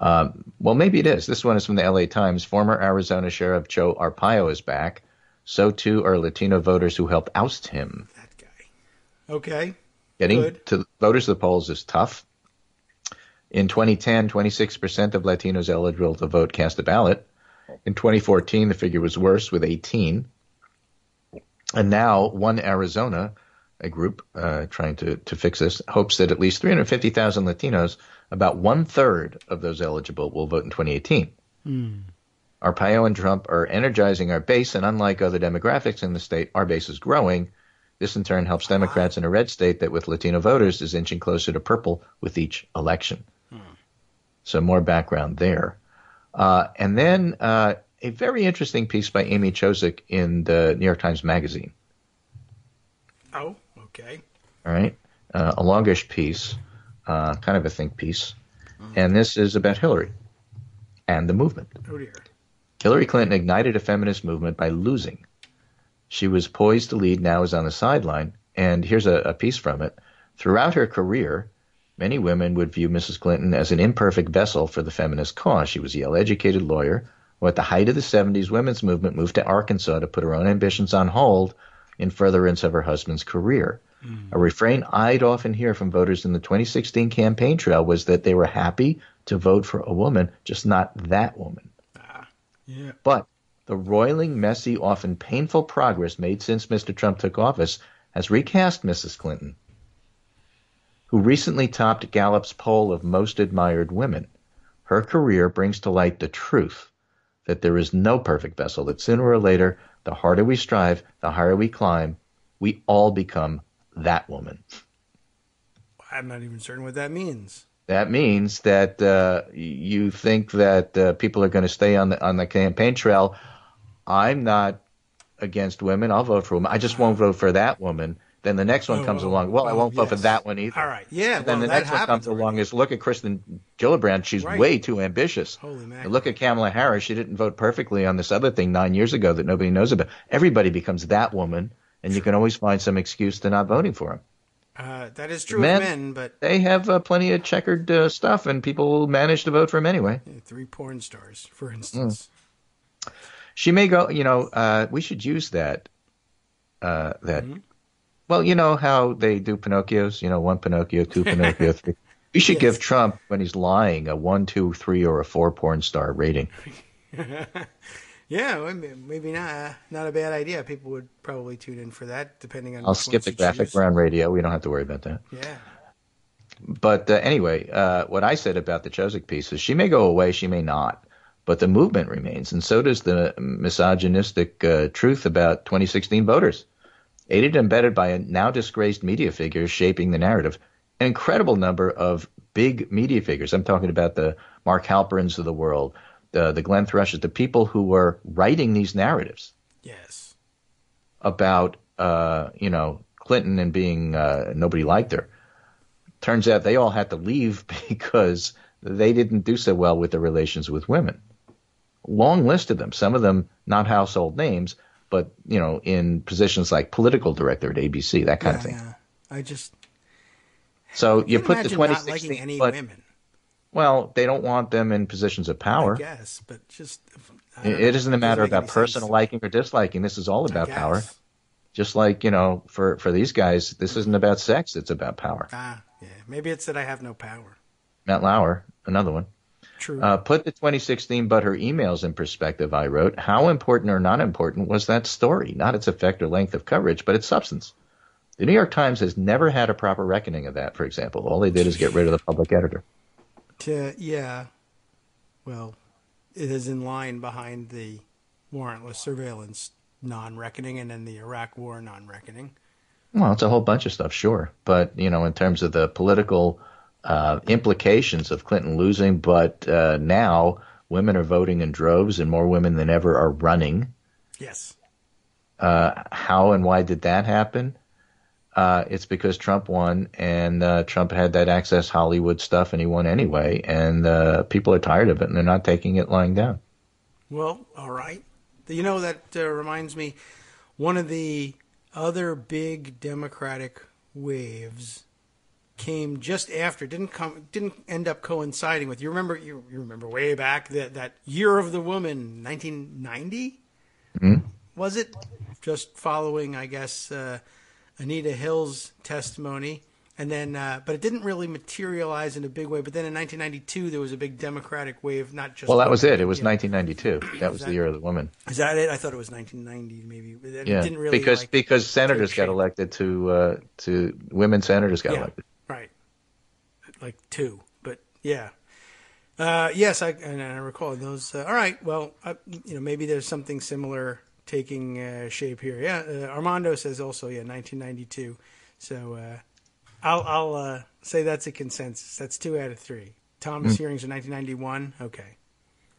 Well, maybe it is. This one is from the L.A. Times. Former Arizona Sheriff Joe Arpaio is back. So, too, are Latino voters who helped oust him. That guy. Okay. Getting Good. to voters to the polls is tough. In 2010, 26% of Latinos eligible to vote cast a ballot. In 2014, the figure was worse, with 18. And now, One Arizona, a group trying to fix this, hopes that at least 350,000 Latinos, about 1/3 of those eligible, will vote in 2018. Arpaio and Trump are energizing our base, and unlike other demographics in the state, our base is growing. This, in turn, helps Democrats in a red state that, with Latino voters, is inching closer to purple with each election. So more background there. And then a very interesting piece by Amy Chozick in the New York Times Magazine. Oh, okay. All right. A longish piece, kind of a think piece. And this is about Hillary and the movement. Oh dear. Hillary Clinton ignited a feminist movement by losing. She was poised to lead, now is on the sideline. And here's a piece from it. Throughout her career, many women would view Mrs. Clinton as an imperfect vessel for the feminist cause. She was a Yale-educated lawyer who, at the height of the 70s women's movement, moved to Arkansas to put her own ambitions on hold in furtherance of her husband's career. A refrain I'd often hear from voters in the 2016 campaign trail was that they were happy to vote for a woman, just not that woman. Yeah. But the roiling, messy, often painful progress made since Mr. Trump took office has recast Mrs. Clinton, who recently topped Gallup's poll of most admired women. Her career brings to light the truth that there is no perfect vessel, that sooner or later, the harder we strive, the higher we climb, we all become that woman. I'm not even certain what that means. That means that you think that people are going to stay on the campaign trail. I'm not against women. I'll vote for women. I just won't vote for that woman. Then the next one comes along. Well, I won't vote for that one either. All right. Yeah. And then well, the next one comes along is, look at Kristen Gillibrand. She's Right. way too ambitious. Holy mackerel. And look at Kamala Harris. She didn't vote perfectly on this other thing 9 years ago that nobody knows about. Everybody becomes that woman, and you can always find some excuse to not voting for him. That is true of men, but They have plenty of checkered stuff, and people manage to vote for him anyway. 3 porn stars, for instance. She may go, we should use that. Well, you know how they do Pinocchios? 1 Pinocchio, 2 Pinocchio, 3. We should give Trump, when he's lying, a 1, 2, 3, or a 4 porn star rating. Yeah, well, maybe not a bad idea. People would probably tune in for that, depending on. I'll which skip ones the you graphic. choose. We're on radio. We don't have to worry about that. Yeah. But anyway, what I said about the Chozick piece is she may go away, she may not. But the movement remains, and so does the misogynistic truth about 2016 voters. Aided and abetted by a now disgraced media figures shaping the narrative. An incredible number of big media figures. I'm talking about the Mark Halperins of the world, the Glenn Thrushes, the people who were writing these narratives Yes. about, Clinton and being nobody liked her. Turns out they all had to leave because they didn't do so well with their relations with women. Long list of them, some of them not household names, but, in positions like political director at ABC, that kind of thing. Yeah. I just So you can't put the imagine not 2016, liking any but, women. well, they don't want them in positions of power. I guess, but just It isn't a matter make any about personal sense. liking or disliking. This is all about I power. guess. Just like, for these guys, this isn't about sex. It's about power. Yeah. Maybe it's that I have no power. Matt Lauer, another one. True. Put the 2016 But Her emails in perspective, I wrote. How important or not important was that story? Not its effect or length of coverage, but its substance. The New York Times has never had a proper reckoning of that, for example. All they did is get rid of the public editor. Yeah. Well, it is in line behind the warrantless surveillance non-reckoning and then the Iraq War non-reckoning. Well, it's a whole bunch of stuff, sure. But, in terms of the political implications of Clinton losing, but now women are voting in droves and more women than ever are running. Yes. How and why did that happen? It's because Trump won, and Trump had that Access Hollywood stuff, and he won anyway. And people are tired of it, and they're not taking it lying down. Well, all right. That reminds me, one of the other big Democratic waves came just after. Didn't end up coinciding with. You remember way back that Year of the Woman, 1990. Mm-hmm. Was it? Just following, I guess, Anita Hill's testimony, and then, but it didn't really materialize in a big way. But then in 1992, there was a big Democratic wave, not just. Well, that was it. It was 1992. That was the Year of the Woman. Is that it? I thought it was 1990, maybe. It yeah, didn't really because senators got elected to women senators got elected. Right, like two, but yeah. Yes, I recall those. All right, well, maybe there's something similar taking shape here. Yeah, Armando says also, 1992. So I'll say that's a consensus. That's 2 out of 3. Thomas hearings in 1991. Okay.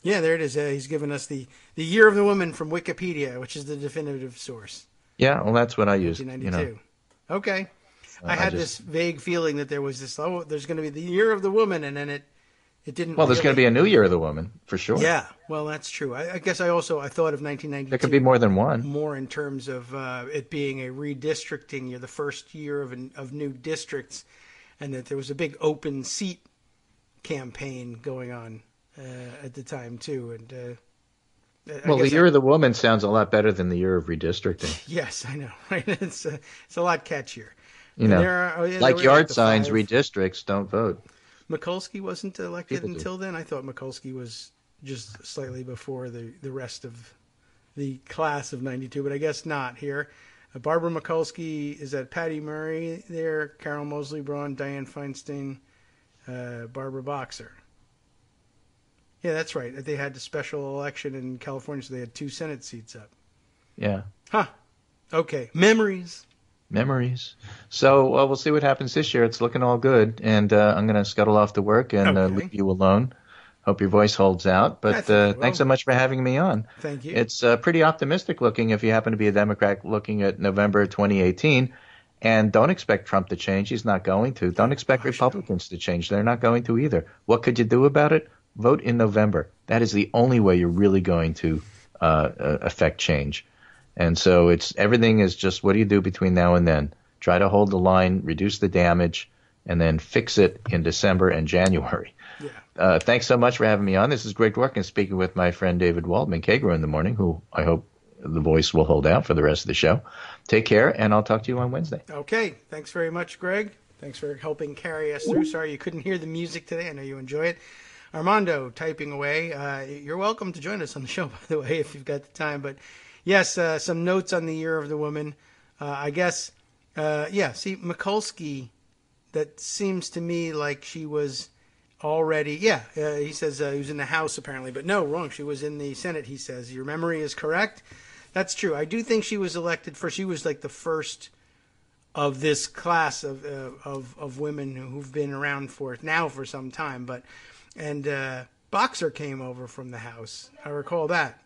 Yeah, there it is. He's given us the Year of the Woman from Wikipedia, which is the definitive source. Yeah, well, that's what I used. 1992. Okay. I had this vague feeling that there was this, there's going to be the Year of the Woman, and then it didn't. Well, there's going to be a new Year of the Woman, for sure. Yeah, well, that's true. I guess I thought of 1992. There could be more than one. More in terms of it being a redistricting year, the first year of new districts, and that there was a big open seat campaign going on at the time, too. And the Year of the Woman sounds a lot better than the Year of Redistricting. Yes, I know. Right? It's a lot catchier. Like yard signs, redistricts, don't vote. Mikulski wasn't elected until then. I thought Mikulski was just slightly before the rest of the class of 92, but I guess not here. Barbara Mikulski, is that Patty Murray there? Carol Mosley Braun, Dianne Feinstein, Barbara Boxer. Yeah, that's right. They had the special election in California, so they had 2 Senate seats up. Yeah. Huh. Okay. Memories. So we'll see what happens this year. It's looking all good, and I'm going to scuttle off to work and leave you alone. Hope your voice holds out. But thanks so much for having me on. Thank you. It's pretty optimistic looking if you happen to be a Democrat looking at November 2018. And don't expect Trump to change. He's not going to. Don't expect Republicans to change. They're not going to either. What could you do about it? Vote in November. That is the only way you're really going to affect change. And so everything is just, what do you do between now and then? Try to hold the line, reduce the damage, and then fix it in December and January. Yeah. Thanks so much for having me on. This is Greg Dworkin speaking with my friend David Waldman, Kagro in the morning, who I hope the voice will hold out for the rest of the show. Take care, and I'll talk to you on Wednesday. Okay. Thanks very much, Greg. Thanks for helping carry us through. Sorry you couldn't hear the music today. I know you enjoy it. Armando typing away. You're welcome to join us on the show, by the way, if you've got the time. But yes, some notes on the Year of the Woman. I guess, see, Mikulski, that seems to me like she was already, he says he was in the House apparently, but no, wrong. She was in the Senate, he says. Your memory is correct. That's true. I do think she was elected first. She was like the first of this class of women who've been around for some time. And Boxer came over from the House. I recall that.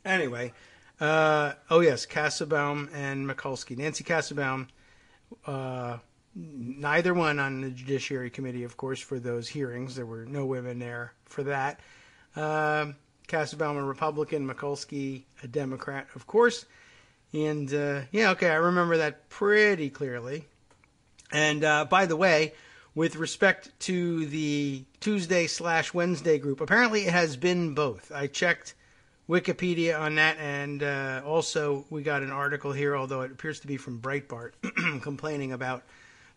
Anyway, yes, Kassebaum and Mikulski. Nancy Kassebaum, neither one on the Judiciary Committee, of course, for those hearings. There were no women there for that. Kassebaum, a Republican, Mikulski, a Democrat, of course. And, I remember that pretty clearly. And, by the way, with respect to the Tuesday/Wednesday group, apparently it has been both. I checked Wikipedia on that, and also we got an article here, although it appears to be from Breitbart, complaining about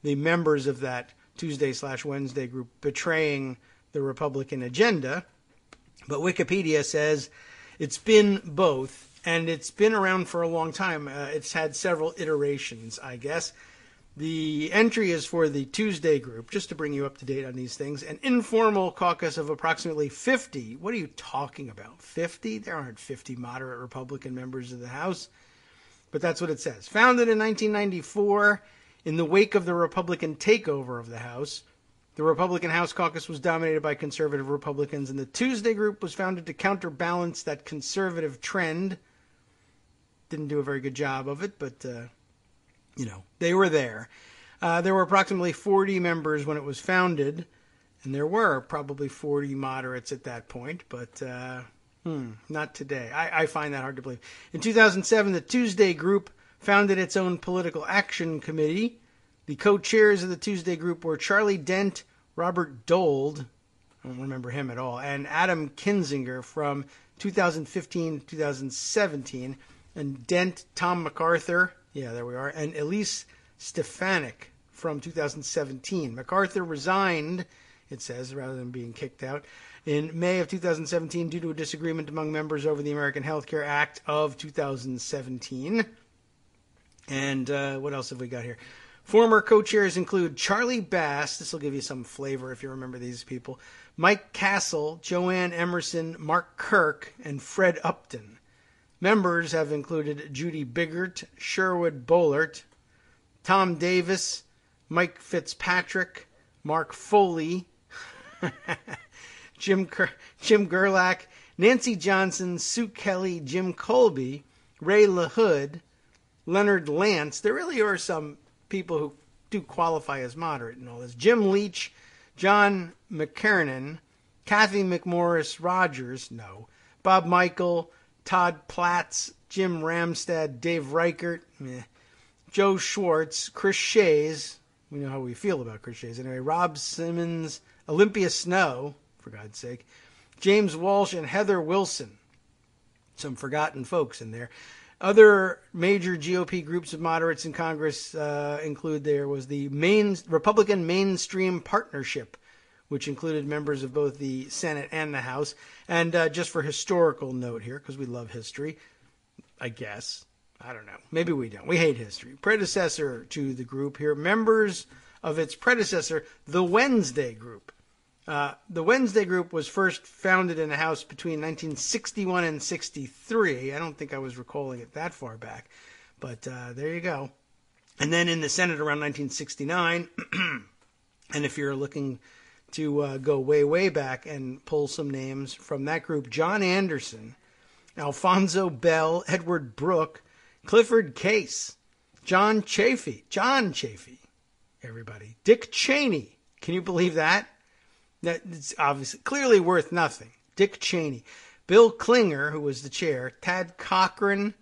the members of that Tuesday/Wednesday group betraying the Republican agenda. But Wikipedia says it's been both, and it's been around for a long time. It's had several iterations, I guess. The entry is for the Tuesday group, just to bring you up to date on these things. An informal caucus of approximately 50. What are you talking about? 50? There aren't 50 moderate Republican members of the House. But that's what it says. Founded in 1994, in the wake of the Republican takeover of the House, the Republican House caucus was dominated by conservative Republicans, and the Tuesday group was founded to counterbalance that conservative trend. Didn't do a very good job of it, but they were there. There were approximately 40 members when it was founded, and there were probably 40 moderates at that point, but not today. I find that hard to believe. In 2007, the Tuesday group founded its own political action committee. The co-chairs of the Tuesday group were Charlie Dent, Robert Dold, I don't remember him at all, and Adam Kinzinger from 2015 to 2017, and Dent, Tom MacArthur, yeah, there we are, and Elise Stefanik from 2017. MacArthur resigned, it says, rather than being kicked out, in May of 2017 due to a disagreement among members over the American Health Care Act of 2017. And what else have we got here? Former co-chairs include Charlie Bass, this will give you some flavor if you remember these people, Mike Castle, Joanne Emerson, Mark Kirk, and Fred Upton. Members have included Judy Biggert, Sherwood Bollert, Tom Davis, Mike Fitzpatrick, Mark Foley, Jim Gerlach, Nancy Johnson, Sue Kelly, Jim Colby, Ray LaHood, Leonard Lance. There really are some people who do qualify as moderate and all this. Jim Leach, John McKernan, Kathy McMorris Rogers, no. Bob Michael, Todd Platts, Jim Ramstad, Dave Reichert, meh. Joe Schwartz, Chris Shays, we know how we feel about Chris Shays anyway, Rob Simmons, Olympia Snow, for God's sake, James Walsh, and Heather Wilson. Some forgotten folks in there. Other major GOP groups of moderates in Congress include there was the Republican Mainstream Partnership, which included members of both the Senate and the House. And just for historical note here, because we love history, I guess. I don't know. Maybe we don't. We hate history. Predecessor to the group here, members of its predecessor, the Wednesday Group. The Wednesday Group was first founded in the House between 1961 and 63. I don't think I was recalling it that far back, but there you go. And then in the Senate around 1969. And if you're looking to go way, way back and pull some names from that group, John Anderson, Alfonso Bell, Edward Brooke, Clifford Case, John Chafee, everybody, Dick Cheney. Can you believe that? That's obviously clearly worth nothing. Dick Cheney, Bill Klinger, who was the chair, Tad Cochran,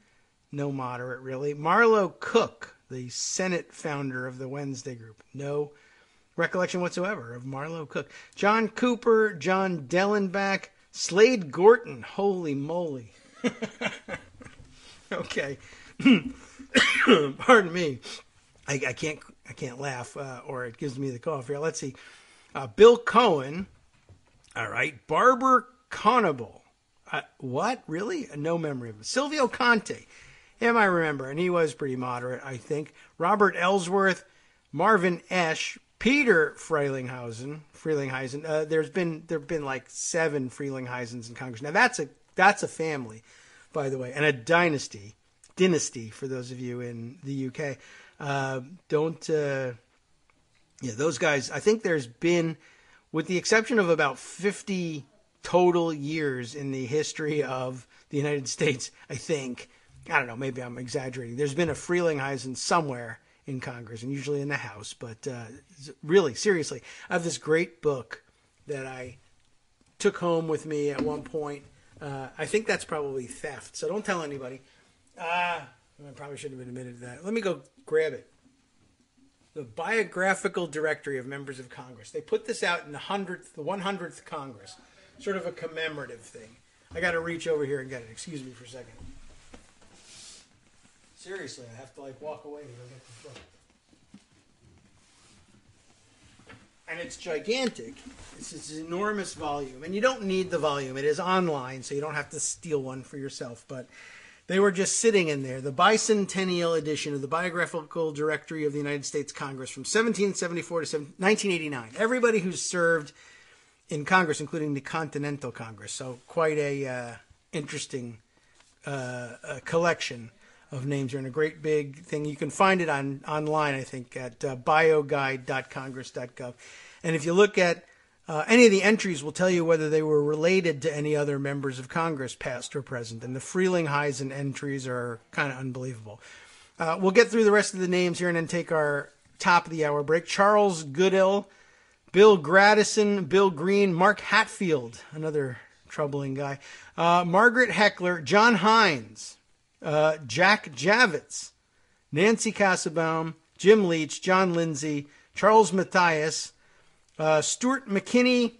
no moderate really, Marlo Cook, the Senate founder of the Wednesday Group, no recollection whatsoever of Marlo Cook, John Cooper, John Dellenbach, Slade Gorton, holy moly. Okay. Pardon me. I can't laugh or it gives me the cough here. Let's see. Bill Cohen. All right. Barbara Conable. What? Really? No memory of it. Silvio Conte. Him I remember, and he was pretty moderate, I think. Robert Ellsworth. Marvin Esch. Peter Frelinghuysen. There've been like 7 Frelinghuysen's in Congress. Now that's a family, by the way, and a dynasty for those of you in the UK. Those guys, I think there's been, with the exception of about 50 total years in the history of the United States, I think, I don't know, maybe I'm exaggerating, there's been a Frelinghuysen somewhere in Congress, and usually in the House, but really, seriously, I have this great book that I took home with me at one point. I think that's probably theft, so don't tell anybody. I probably shouldn't have admitted that. Let me go grab it. The Biographical Directory of Members of Congress. They put this out in the 100th Congress, sort of a commemorative thing. I got to reach over here and get it. Excuse me for a second. Seriously, I have to walk away to go get the book. And it's gigantic. It's this enormous volume. And you don't need the volume. It is online, so you don't have to steal one for yourself. But they were just sitting in there. The bicentennial edition of the Biographical Directory of the United States Congress from 1774 to 1989. Everybody who's served in Congress, including the Continental Congress. So quite a interesting collection of names are in a great big thing. You can find it online, I think, at bioguide.congress.gov. And if you look at any of the entries, will tell you whether they were related to any other members of Congress, past or present. And the Frelinghuysen entries are kind of unbelievable. We'll get through the rest of the names here and then take our top of the hour break. Charles Goodell, Bill Gradison, Bill Green, Mark Hatfield, another troubling guy, Margaret Heckler, John Hines, Jack Javits, Nancy Kassebaum, Jim Leach, John Lindsay, Charles Matthias, Stuart McKinney,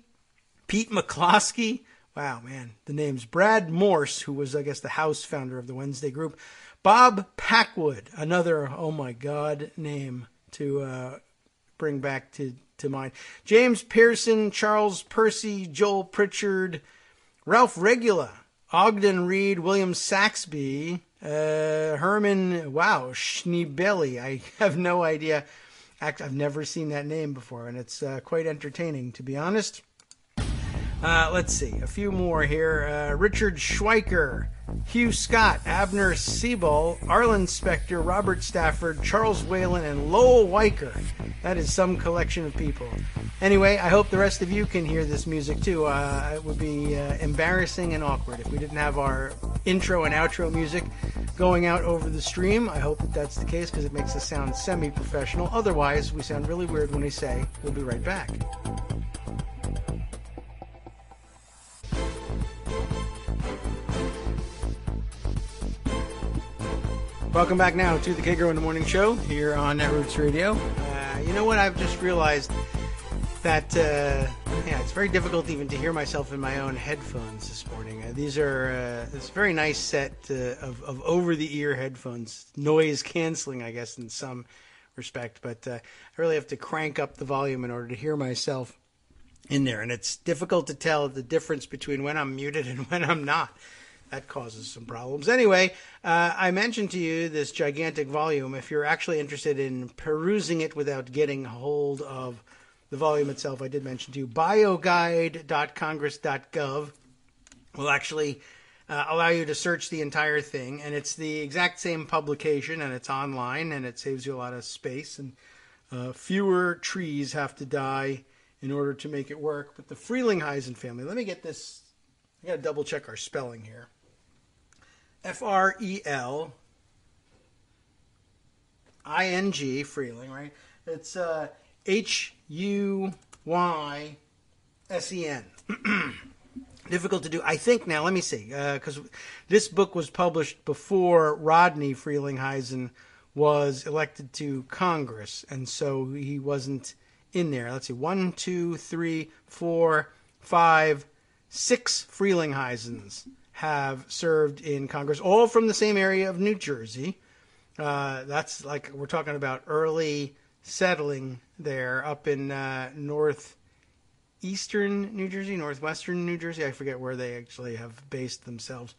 Pete McCloskey. Wow, man, the names. Brad Morse, who was, I guess, the House founder of the Wednesday group. Bob Packwood, another, oh my God, name to bring back to mind. James Pearson, Charles Percy, Joel Pritchard, Ralph Regula, Ogden Reed, William Saxby, Herman, Schneebeli. I have no idea. I've never seen that name before, and it's quite entertaining, to be honest. Let's see, a few more here. Richard Schweiker, Hugh Scott, Abner Siebel, Arlen Specter, Robert Stafford, Charles Whalen, and Lowell Weicker. That is some collection of people. Anyway, I hope the rest of you can hear this music too. It would be embarrassing and awkward if we didn't have our intro and outro music going out over the stream. I hope that that's the case because it makes us sound semi-professional. Otherwise, we sound really weird when we say, we'll be right back. Welcome back now to the Kagro in the Morning Show here on Netroots Radio. You know what? I've just realized that it's very difficult even to hear myself in my own headphones this morning. These are it's a very nice set of over-the-ear headphones, noise canceling, I guess, in some respect. But I really have to crank up the volume in order to hear myself in there, and it's difficult to tell the difference between when I'm muted and when I'm not. That causes some problems. Anyway, I mentioned to you this gigantic volume. If you're actually interested in perusing it without getting hold of the volume itself, I did mention to you, bioguide.congress.gov will actually allow you to search the entire thing. And it's the exact same publication, and it's online, and it saves you a lot of space. And fewer trees have to die in order to make it work. But the Frelinghuysen family, let me get this. I got to double check our spelling here. F-R-E-L-I-N-G, Freeling, right? It's H-U-Y-S-E-N. Difficult to do. I think now, let me see, because this book was published before Rodney Frelinghuysen was elected to Congress, and so he wasn't in there. Let's see, 1, 2, 3, 4, 5, 6 Frelinghuysens have served in Congress, all from the same area of New Jersey. That's like, we're talking about early settling there up in northeastern New Jersey, northwestern New Jersey. I forget where they actually have based themselves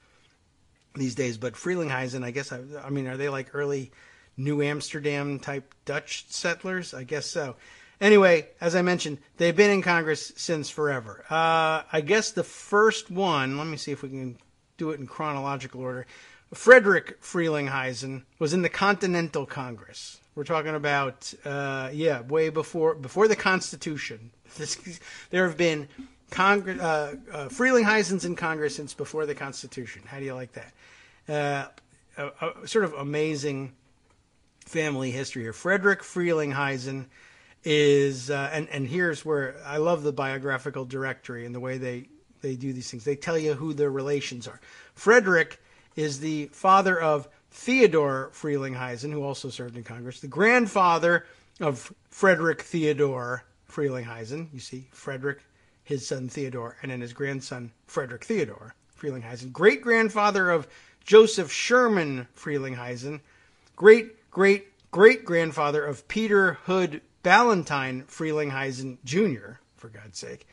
these days. But Frelinghuysen, I guess, I mean, are they like early New Amsterdam type Dutch settlers? I guess so. Anyway, as I mentioned, they've been in Congress since forever. I guess the first one, let me see if we can do it in chronological order. Frederick Frelinghuysen was in the Continental Congress. We're talking about, way before the Constitution. There have been Frelinghuysen's in Congress since before the Constitution. How do you like that? Sort of amazing family history here. Frederick Frelinghuysen is, and here's where I love the biographical directory and the way they do these things. They tell you who their relations are. Frederick is the father of Theodore Frelinghuysen, who also served in Congress, the grandfather of Frederick Theodore Frelinghuysen. You see, Frederick, his son Theodore, and then his grandson Frederick Theodore Frelinghuysen, great-grandfather of Joseph Sherman Frelinghuysen, great-great-great-grandfather of Peter Hood Ballantine Frelinghuysen Jr., for God's sake,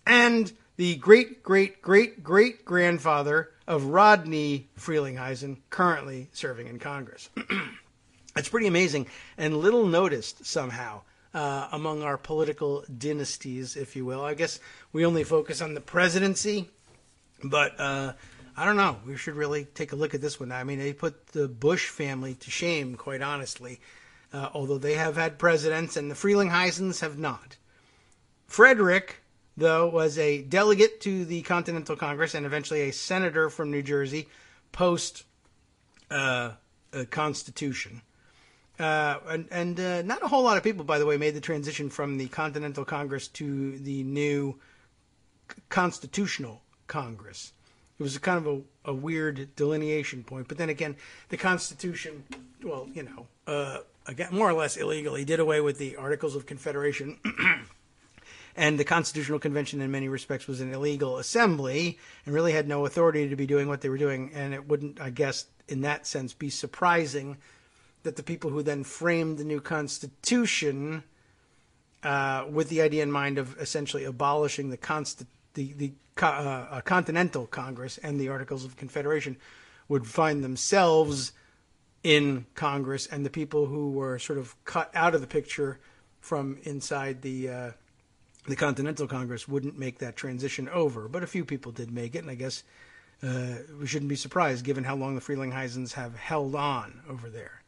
and the great-great-great-great-grandfather of Rodney Frelinghuysen, currently serving in Congress. It's pretty amazing and little noticed somehow among our political dynasties, if you will. I guess we only focus on the presidency, but I don't know. We should really take a look at this one. I mean, they put the Bush family to shame, quite honestly, although they have had presidents and the Frelinghuysen's have not. Frederick, though, was a delegate to the Continental Congress and eventually a senator from New Jersey post-Constitution. And not a whole lot of people, by the way, made the transition from the Continental Congress to the new Constitutional Congress. It was kind of a weird delineation point. But then again, the Constitution, well, again, more or less illegally did away with the Articles of Confederation. And the Constitutional Convention, in many respects, was an illegal assembly and really had no authority to be doing what they were doing. And it wouldn't, I guess, in that sense, be surprising that the people who then framed the new Constitution with the idea in mind of essentially abolishing the Continental Congress and the Articles of Confederation would find themselves in Congress, and the people who were sort of cut out of the picture from inside the Continental Congress wouldn't make that transition over. But a few people did make it, and I guess we shouldn't be surprised given how long the Frelinghuysen's have held on over there.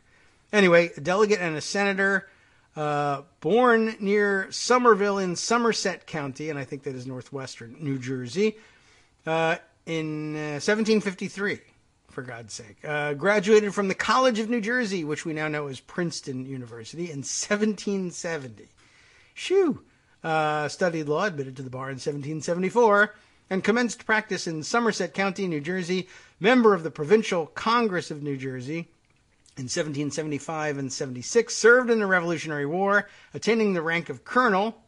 Anyway, a delegate and a senator, born near Somerville in Somerset County, and I think that is northwestern New Jersey, in 1753, for God's sake. Graduated from the College of New Jersey, which we now know as Princeton University, in 1770. Shoo! Studied law, admitted to the bar in 1774, and commenced practice in Somerset County, New Jersey, member of the Provincial Congress of New Jersey in 1775 and 76, served in the Revolutionary War, attaining the rank of colonel,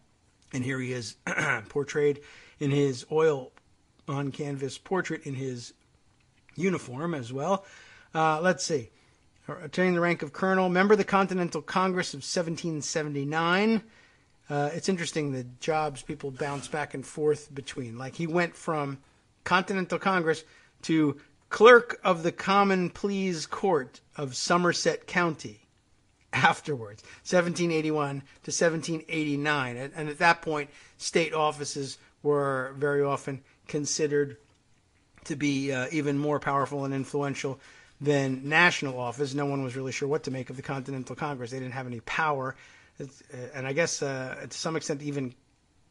and here he is portrayed in his oil on canvas portrait in his uniform as well. Let's see. Attaining the rank of colonel, member of the Continental Congress of 1779. It's interesting the jobs people bounce back and forth between. Like, he went from Continental Congress to clerk of the Common Pleas Court of Somerset County afterwards, 1781 to 1789. And at that point, state offices were very often considered to be even more powerful and influential than national office. No one was really sure what to make of the Continental Congress. They didn't have any power. And I guess to some extent even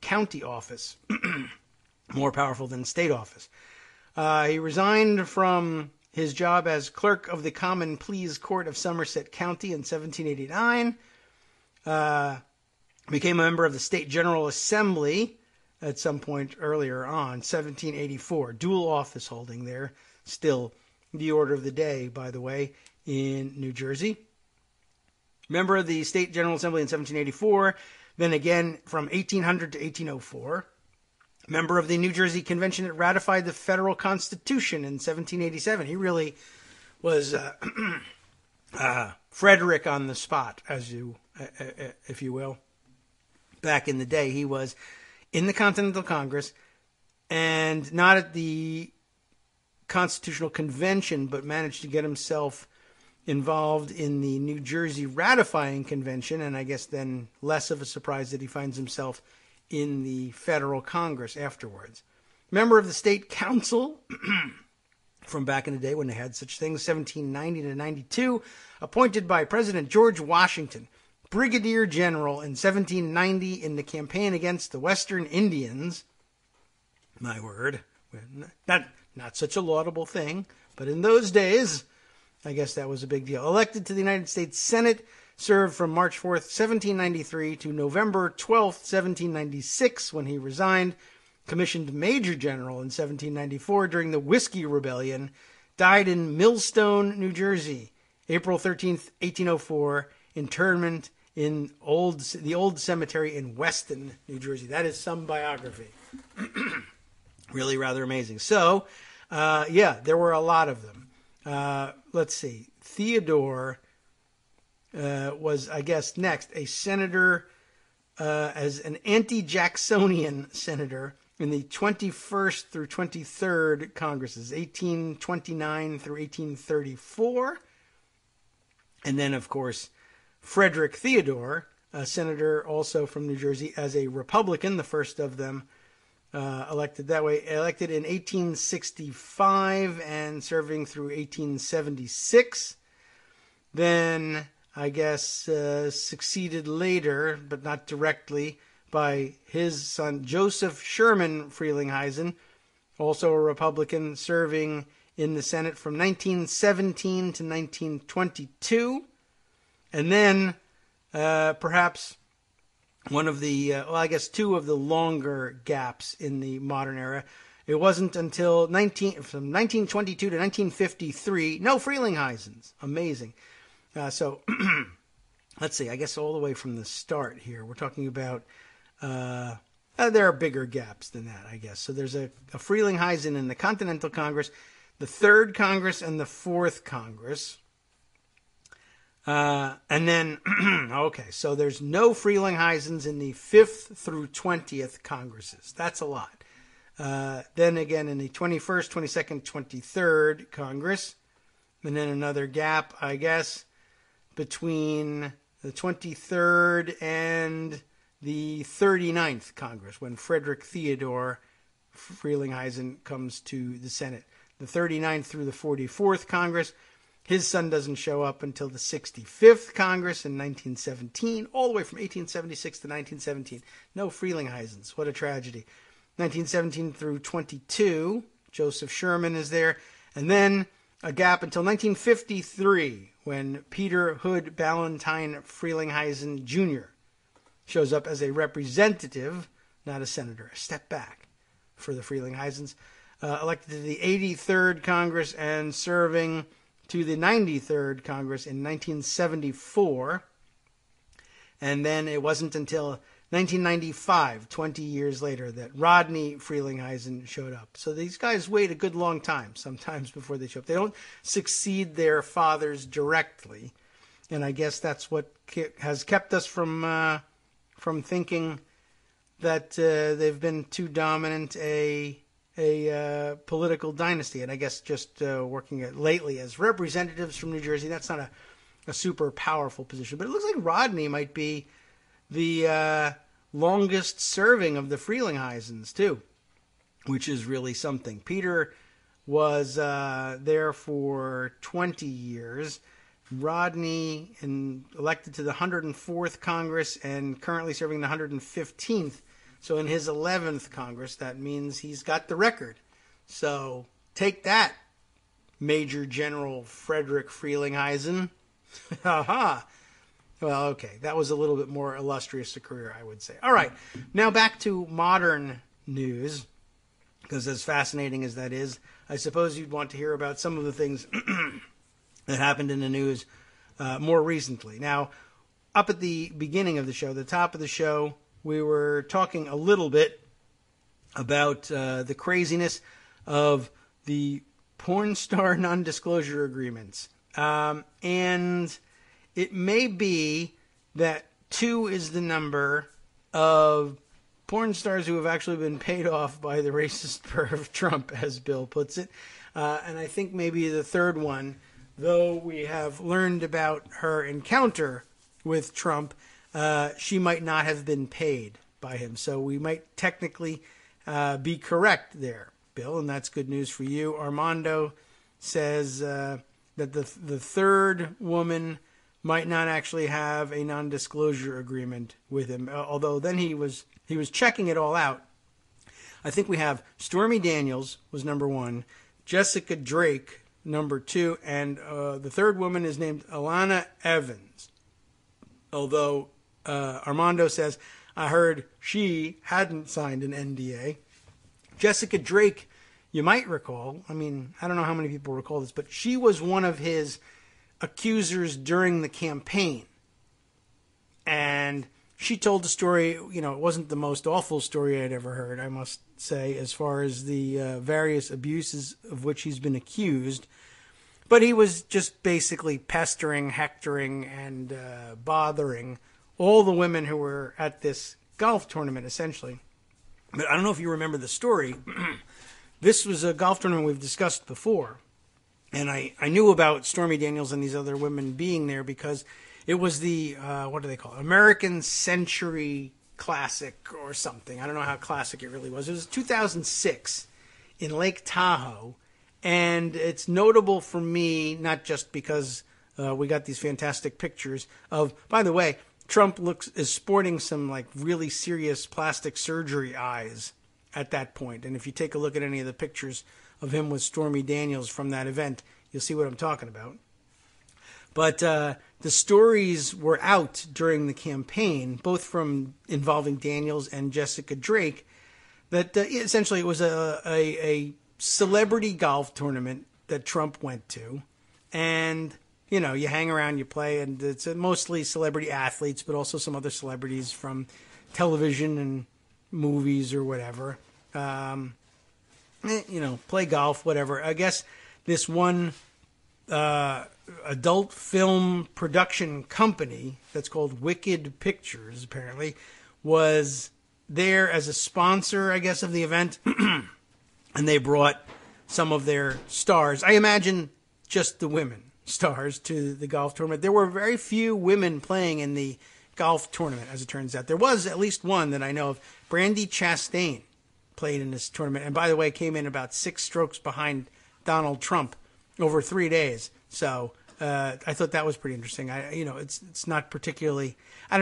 county office, more powerful than state office. He resigned from his job as clerk of the Common Pleas Court of Somerset County in 1789. Became a member of the State General Assembly at some point earlier on, 1784. Dual office holding there. Still the order of the day, by the way, in New Jersey. Member of the State General Assembly in 1784. Then again from 1800 to 1804. Member of the New Jersey Convention that ratified the federal Constitution in 1787. He really was Frederick on the spot, if you will. Back in the day, he was in the Continental Congress and not at the Constitutional Convention, but managed to get himself involved in the New Jersey ratifying convention, and I guess then less of a surprise that he finds himself in the federal Congress afterwards. Member of the State Council from back in the day when they had such things, 1790 to 92, appointed by President George Washington, Brigadier General in 1790 in the campaign against the Western Indians. My word, not such a laudable thing, but in those days, I guess that was a big deal. Elected to the United States Senate, served from March 4th, 1793 to November 12th, 1796, when he resigned. Commissioned Major General in 1794 during the Whiskey Rebellion. Died in Millstone, New Jersey, April 13th, 1804. Interment in the old cemetery in Weston, New Jersey. That is some biography. Really rather amazing. So, Yeah, there were a lot of them. Let's see. Theodore was, I guess, next. A senator, as an anti-Jacksonian senator in the 21st through 23rd Congresses, 1829 through 1834. And then, of course, Frederick Theodore, a senator also from New Jersey, as a Republican, the first of them elected that way, elected in 1865 and serving through 1876. Then, I guess, succeeded later, but not directly, by his son Joseph Sherman Frelinghuysen, also a Republican, serving in the Senate from 1917 to 1922. And then perhaps one of the, well, I guess two of the longer gaps in the modern era. It wasn't until from 1922 to 1953, no Frelinghuysen's. Amazing. So let's see, I guess all the way from the start here, we're talking about, there are bigger gaps than that, I guess. So there's a Frelinghuysen in the Continental Congress, the Third Congress, and the Fourth Congress. And then, okay, so there's no Frelinghuysen's in the 5th through 20th Congresses. That's a lot. Then again in the 21st, 22nd, 23rd Congress. And then another gap, I guess, between the 23rd and the 39th Congress, when Frederick Theodore Frelinghuysen comes to the Senate. The 39th through the 44th Congress. His son doesn't show up until the 65th Congress in 1917, all the way from 1876 to 1917. No Frelinghuysen's. What a tragedy. 1917 through 22, Joseph Sherman is there. And then a gap until 1953, when Peter Hood Ballantine Frelinghuysen Jr. shows up as a representative, not a senator. A step back for the Frelinghuysen's. Elected to the 83rd Congress and serving to the 93rd Congress in 1974. And then it wasn't until 1995, 20 years later, that Rodney Frelinghuysen showed up. So these guys wait a good long time sometimes before they show up. They don't succeed their fathers directly. And I guess that's what has kept us from thinking that they've been too dominant a political dynasty. And I guess just working lately as representatives from New Jersey, that's not a super powerful position. But it looks like Rodney might be the longest serving of the Frelinghuysen's, too, which is really something. Peter was there for 20 years. Rodney elected to the 104th Congress and currently serving the 115th. So in his 11th Congress, that means he's got the record. So take that, Major General Frederick Frelinghuysen. Ha-ha. Well, okay, that was a little bit more illustrious a career, I would say. All right, now back to modern news, because as fascinating as that is, I suppose you'd want to hear about some of the things that happened in the news more recently. Now, up at the beginning of the show, the top of the show, we were talking a little bit about the craziness of the porn star non-disclosure agreements. And it may be that 2 is the number of porn stars who have actually been paid off by the racist perv Trump, as Bill puts it. And I think maybe the third one, though we have learned about her encounter with Trump, she might not have been paid by him. So we might technically be correct there, Bill, and that's good news for you. Armando says that the third woman might not actually have a non-disclosure agreement with him, although then he was checking it all out. I think we have Stormy Daniels was number 1, Jessica Drake number 2, and the third woman is named Alana Evans. Although Armando says, I heard she hadn't signed an NDA. Jessica Drake, you might recall, I mean, I don't know how many people recall this, but she was one of his accusers during the campaign. And she told the story, it wasn't the most awful story I'd ever heard, I must say, as far as the various abuses of which he's been accused. But he was just basically pestering, hectoring, and bothering all the women who were at this golf tournament, essentially. But I don't know if you remember the story. This was a golf tournament we've discussed before. And I knew about Stormy Daniels and these other women being there because it was the, what do they call it? American Century Classic or something. I don't know how classic it really was. It was 2006 in Lake Tahoe. And it's notable for me, not just because we got these fantastic pictures of, by the way, Trump is sporting some like really serious plastic surgery eyes at that point. And if you take a look at any of the pictures of him with Stormy Daniels from that event, you'll see what I'm talking about. But the stories were out during the campaign, both from involving Daniels and Jessica Drake, that essentially it was a celebrity golf tournament that Trump went to. And, you know, you hang around, you play, and it's mostly celebrity athletes, but also some other celebrities from television and movies or whatever. You know, play golf, whatever. I guess this one adult film production company that's called Wicked Pictures, apparently, was there as a sponsor, I guess, of the event. And they brought some of their stars. I imagine just the women stars to the golf tournament. There were very few women playing in the golf tournament, as it turns out. There was at least one that I know of. Brandi Chastain played in this tournament. And by the way, came in about 6 strokes behind Donald Trump over 3 days. So I thought that was pretty interesting. It's not particularly.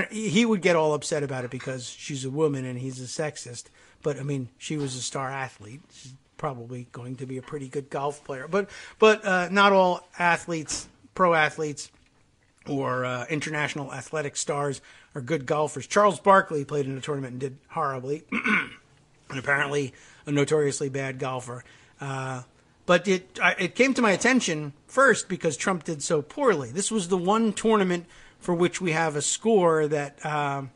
He would get all upset about it because she's a woman and he's a sexist. But I mean, she was a star athlete. She's probably going to be a pretty good golf player. But not all athletes, pro athletes, or international athletic stars are good golfers. Charles Barkley played in a tournament and did horribly, and apparently a notoriously bad golfer. But it came to my attention first because Trump did so poorly. This was the one tournament for which we have a score that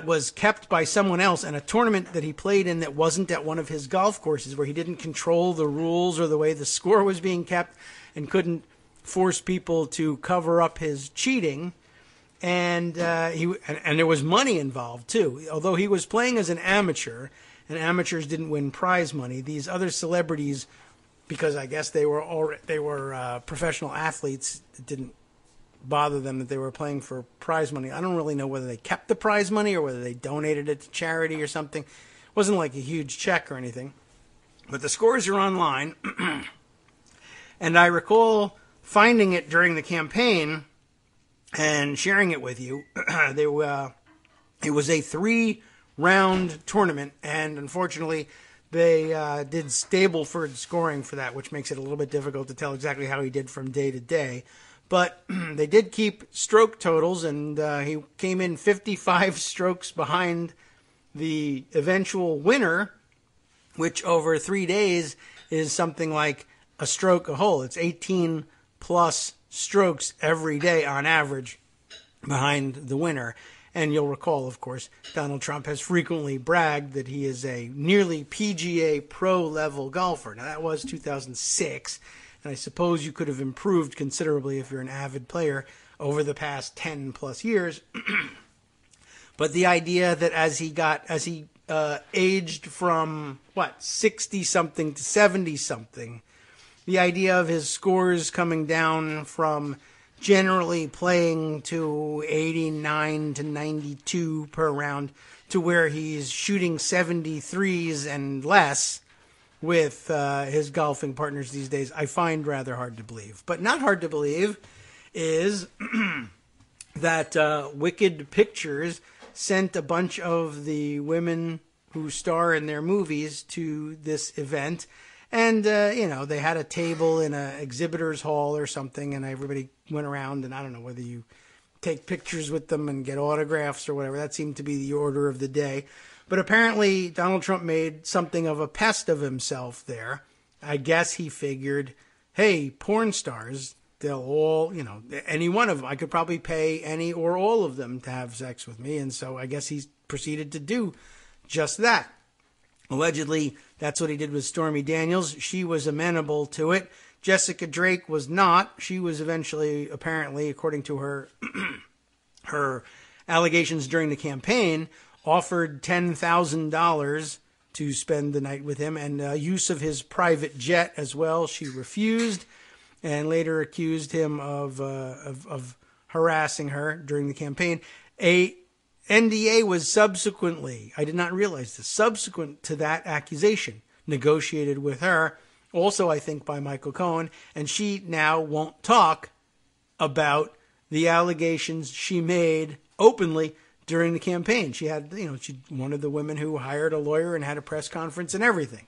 was kept by someone else, and a tournament that he played in that wasn't at one of his golf courses, where he didn't control the rules or the way the score was being kept and couldn't force people to cover up his cheating. And there was money involved, too. Although he was playing as an amateur, and amateurs didn't win prize money, these other celebrities, because I guess they were professional athletes, it didn't bother them that they were playing for prize money. I don't really know whether they kept the prize money or whether they donated it to charity or something. It wasn't like a huge check or anything. But the scores are online. And I recall finding it during the campaign and sharing it with you. It was a 3-round tournament, and unfortunately they did Stableford scoring for that, which makes it a little bit difficult to tell exactly how he did from day to day. But they did keep stroke totals, and he came in 55 strokes behind the eventual winner, which over 3 days is something like a stroke a hole. It's 18 plus strokes every day on average behind the winner. And you'll recall, of course, Donald Trump has frequently bragged that he is a nearly PGA pro-level golfer. Now, that was 2006. And I suppose you could have improved considerably if you're an avid player over the past 10 plus years. But the idea that as he aged from 60 something to 70 something, the idea of his scores coming down from generally playing to 89 to 92 per round to where he's shooting 73s and less with his golfing partners these days, I find rather hard to believe. But not hard to believe is that Wicked Pictures sent a bunch of the women who star in their movies to this event. And, they had a table in an exhibitor's hall or something, and everybody went around, and I don't know whether you take pictures with them and get autographs or whatever. That seemed to be the order of the day. But apparently Donald Trump made something of a pest of himself there. I guess he figured, hey, porn stars, they'll all, any one of them, I could probably pay any or all of them to have sex with me. And so I guess he proceeded to do just that. Allegedly, that's what he did with Stormy Daniels. She was amenable to it. Jessica Drake was not. She was eventually, apparently, according to her her allegations during the campaign, offered $10,000 to spend the night with him and use of his private jet as well. She refused and later accused him of harassing her during the campaign. A NDA was subsequently, I did not realize this, subsequent to that accusation, negotiated with her, also I think by Michael Cohen, and she now won't talk about the allegations she made openly during the campaign. She had, she's one of the women who hired a lawyer and had a press conference and everything.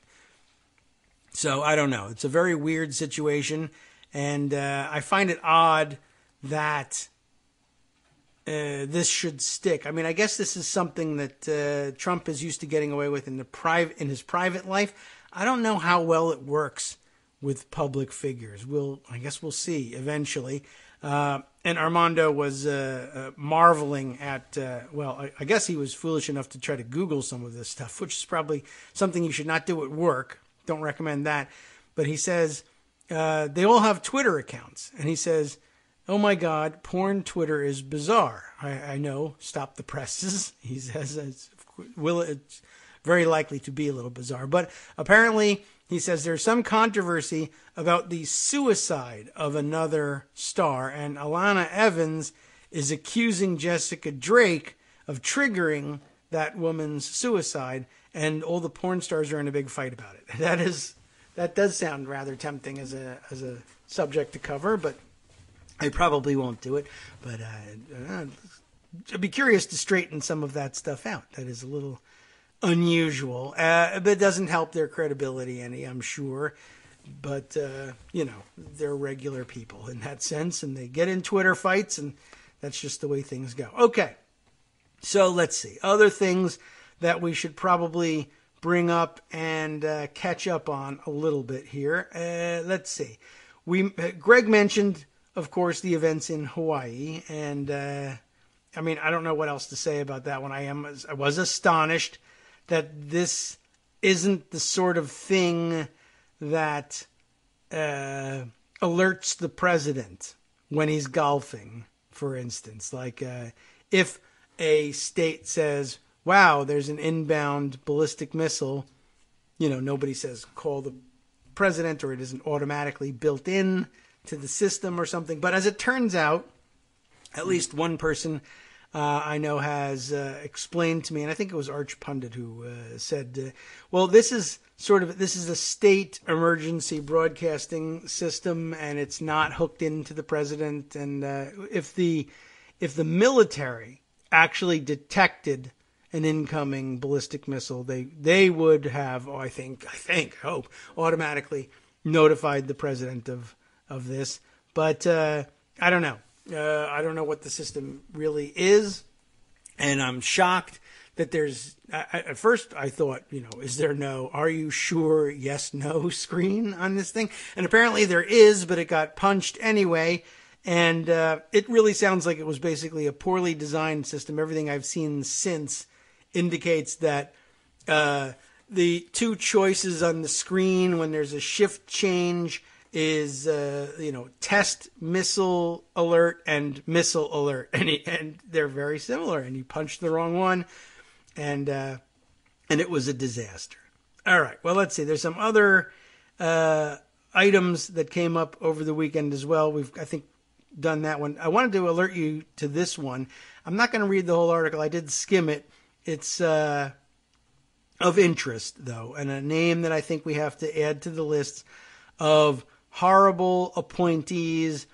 So I don't know. It's a very weird situation, and I find it odd that this should stick. I mean, I guess this is something that Trump is used to getting away with in his private life. I don't know how well it works with public figures. I guess we'll see eventually. And Armando was marveling at, I guess he was foolish enough to try to Google some of this stuff, which is probably something you should not do at work. Don't recommend that. But he says they all have Twitter accounts. And he says, oh my God, porn Twitter is bizarre. I know, stop the presses. He says it's very likely to be a little bizarre. But apparently, he says there's some controversy about the suicide of another star. And Alana Evans is accusing Jessica Drake of triggering that woman's suicide. And all the porn stars are in a big fight about it. That does sound rather tempting as a subject to cover, but I probably won't do it. But I'd be curious to straighten some of that stuff out. That is a little unusual, but it doesn't help their credibility any, I'm sure. But, they're regular people in that sense, and they get in Twitter fights, and that's just the way things go. Okay, so let's see. Other things that we should probably bring up and catch up on a little bit here. Let's see. Greg mentioned, of course, the events in Hawaii, and I don't know what else to say about that one. I was astonished that this isn't the sort of thing that alerts the president when he's golfing, for instance. Like if a state says, wow, there's an inbound ballistic missile, nobody says call the president, or it isn't automatically built in to the system or something. But as it turns out, at least one person I know has explained to me, and I think it was Arch Pundit who said, this is a state emergency broadcasting system, and it's not hooked into the president. And if the military actually detected an incoming ballistic missile, they would have, I hope, automatically notified the president of this. But I don't know. I don't know what the system really is, and I'm shocked that there's. At first, I thought, is there no "Are you sure?" Yes, no screen on this thing, and apparently there is, but it got punched anyway, and it really sounds like it was basically a poorly designed system. Everything I've seen since indicates that the two choices on the screen when there's a shift change is test missile alert and missile alert, and they're very similar, and he punched the wrong one, and it was a disaster. All right, well, let's see. There's some other items that came up over the weekend as well. We've, I think, done that one. I wanted to alert you to this one. I'm not going to read the whole article. I did skim it. It's of interest, though, and a name that I think we have to add to the list of horrible appointees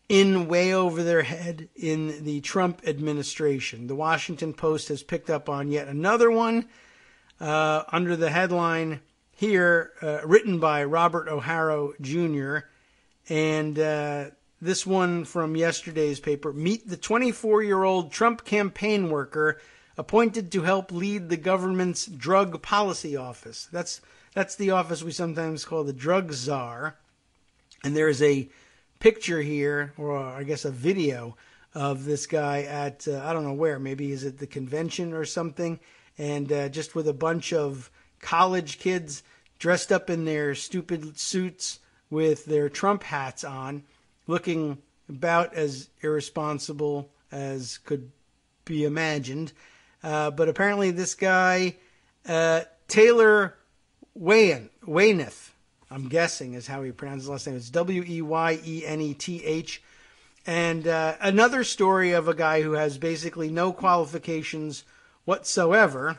in way over their head in the Trump administration. The Washington Post has picked up on yet another one under the headline here, written by Robert O'Hara Jr., and this one from yesterday's paper, meet the 24-year-old Trump campaign worker appointed to help lead the government's drug policy office. That's the office we sometimes call the drug czar. And there's a picture here, or I guess a video, of this guy at, I don't know where, maybe is it the convention or something, and just with a bunch of college kids dressed up in their stupid suits with their Trump hats on, looking about as irresponsible as could be imagined. But apparently this guy, Taylor Weyneth, I'm guessing is how he pronounces his last name. It's Weyeneth. And another story of a guy who has basically no qualifications whatsoever.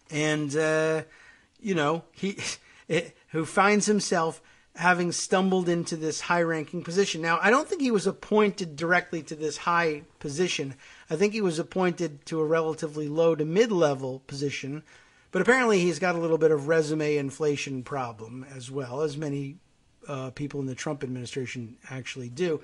And, who finds himself having stumbled into this high-ranking position. Now, I don't think he was appointed directly to this high position. I think he was appointed to a relatively low to mid-level position. But apparently he's got a little bit of resume inflation problem as well, as many people in the Trump administration actually do.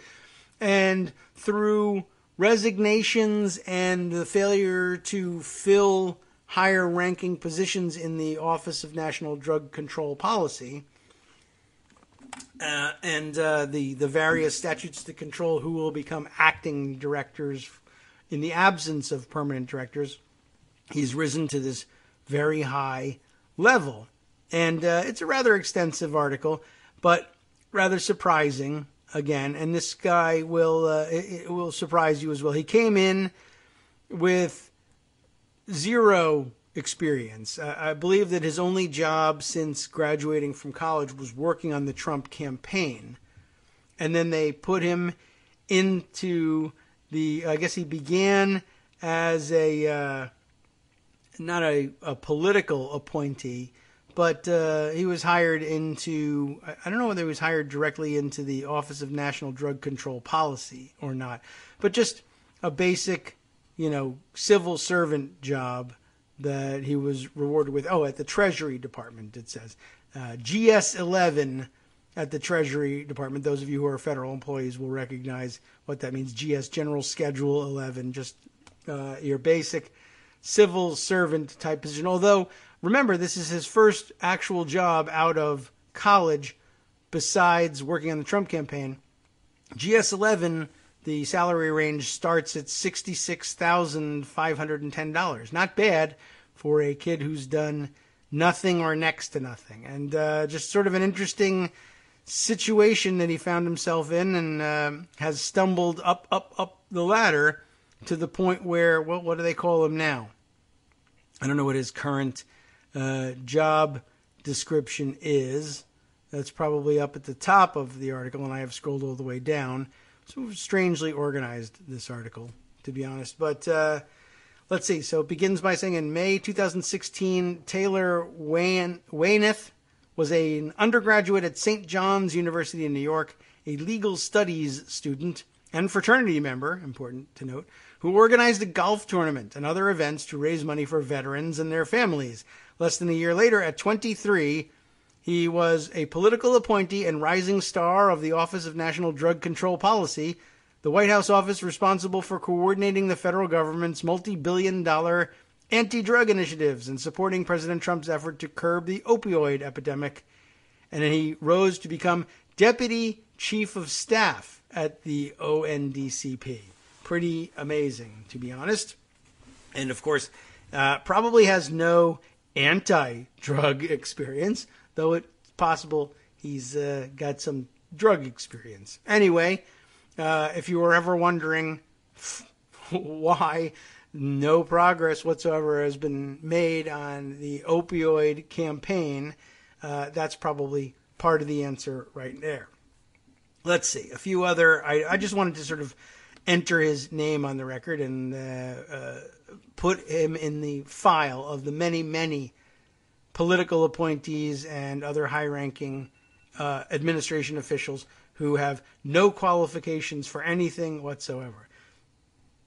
And through resignations and the failure to fill higher-ranking positions in the Office of National Drug Control Policy, and the various statutes to control who will become acting directors in the absence of permanent directors, he's risen to this very high level. And it's a rather extensive article, but rather surprising again. And this guy it will surprise you as well. He came in with zero experience. I believe that his only job since graduating from college was working on the Trump campaign. And then they put him into I guess he began as not a political appointee, but he was hired into, I don't know whether he was hired directly into the Office of National Drug Control Policy or not, but just a basic, civil servant job that he was rewarded with. Oh, at the Treasury Department, it says. GS-11 at the Treasury Department. Those of you who are federal employees will recognize what that means. GS, General Schedule 11, just your basic civil servant type position. Although, remember, this is his first actual job out of college besides working on the Trump campaign. GS-11, the salary range starts at $66,510. Not bad for a kid who's done nothing or next to nothing. And just sort of an interesting situation that he found himself in, and has stumbled up the ladder to the point where, what do they call him now? I don't know what his current job description is. That's probably up at the top of the article, and I have scrolled all the way down. So strangely organized, this article, to be honest. But let's see. So it begins by saying in May 2016, Taylor Weyneth was an undergraduate at St. John's University in New York, a legal studies student and fraternity member, important to note, who organized a golf tournament and other events to raise money for veterans and their families. Less than a year later, at 23, he was a political appointee and rising star of the Office of National Drug Control Policy, the White House office responsible for coordinating the federal government's multi-billion-dollar anti-drug initiatives and supporting President Trump's effort to curb the opioid epidemic. And then he rose to become Deputy Chief of Staff at the ONDCP. Pretty amazing, to be honest. And, of course, probably has no anti-drug experience, though it's possible he's got some drug experience. Anyway, if you were ever wondering why no progress whatsoever has been made on the opioid campaign, that's probably part of the answer right there. Let's see. A few other... I just wanted to sort of enter his name on the record and put him in the file of the many, many political appointees and other high-ranking administration officials who have no qualifications for anything whatsoever.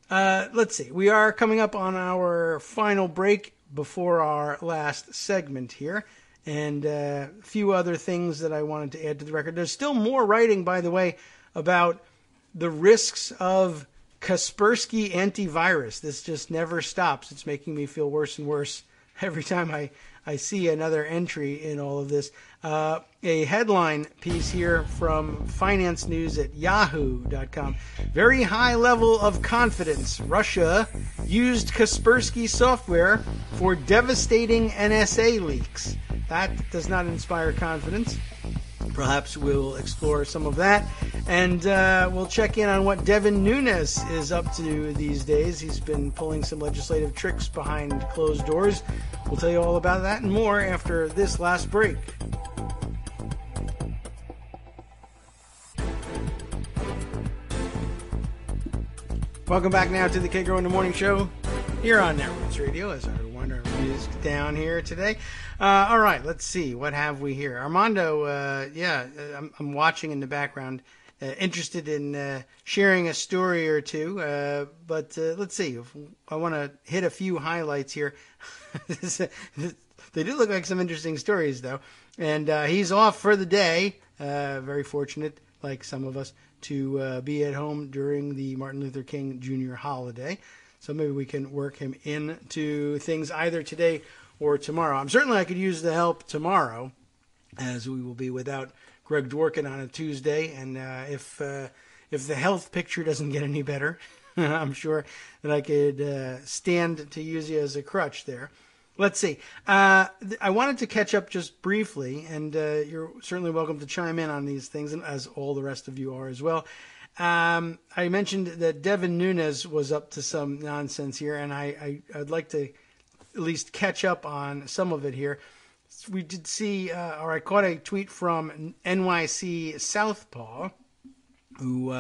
Let's see. We are coming up on our final break before our last segment here. And a few other things that I wanted to add to the record. There's still more writing, by the way, about the risks of Kaspersky antivirus. This just never stops. It's making me feel worse and worse every time I I see another entry in all of this. A headline piece here from Finance News at yahoo.com. Very high level of confidence. Russia used Kaspersky software for devastating NSA leaks. That does not inspire confidence. Perhaps we'll explore some of that. And we'll check in on what Devin Nunes is up to these days. He's been pulling some legislative tricks behind closed doors. We'll tell you all about that and more after this last break. Welcome back now to the Kagro in the Morning Show here on Netroots Radio as I wind our music down here today. All right, let's see. What have we here? Armando, I'm watching in the background, interested in sharing a story or two, but let's see. I want to hit a few highlights here. They do look like some interesting stories, though. And he's off for the day. Very fortunate, like some of us, to be at home during the Martin Luther King Jr. holiday. So maybe we can work him into things either today or tomorrow. I could use the help tomorrow, as we will be without Greg Dworkin on a Tuesday. And if the health picture doesn't get any better, I'm sure that I could stand to use you as a crutch there. Let's see. I wanted to catch up just briefly, and you're certainly welcome to chime in on these things, and as all the rest of you are as well. I mentioned that Devin Nunes was up to some nonsense here, and I'd like to at least catch up on some of it here. We did see, or I caught a tweet from NYC Southpaw, who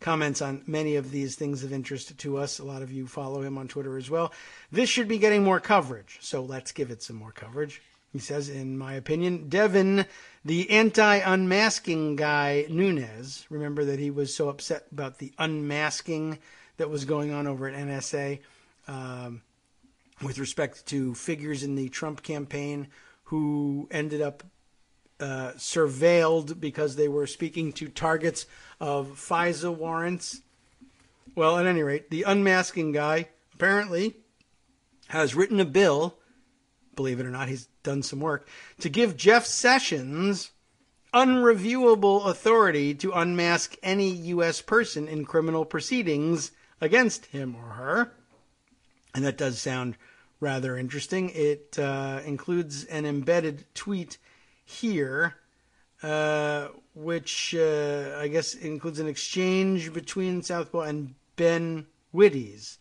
comments on many of these things of interest to us. A lot of you follow him on Twitter as well. This should be getting more coverage, so let's give it some more coverage. He says, in my opinion, Devin, the anti-unmasking guy, Nunes, remember that he was so upset about the unmasking that was going on over at NSA with respect to figures in the Trump campaign who ended up surveilled because they were speaking to targets of FISA warrants. Well, at any rate, the unmasking guy apparently has written a bill, believe it or not, he's done some work, to give Jeff Sessions unreviewable authority to unmask any U.S. person in criminal proceedings against him or her. And that does sound rather interesting. It includes an embedded tweet here, which I guess includes an exchange between Southpaw and Ben Wittes.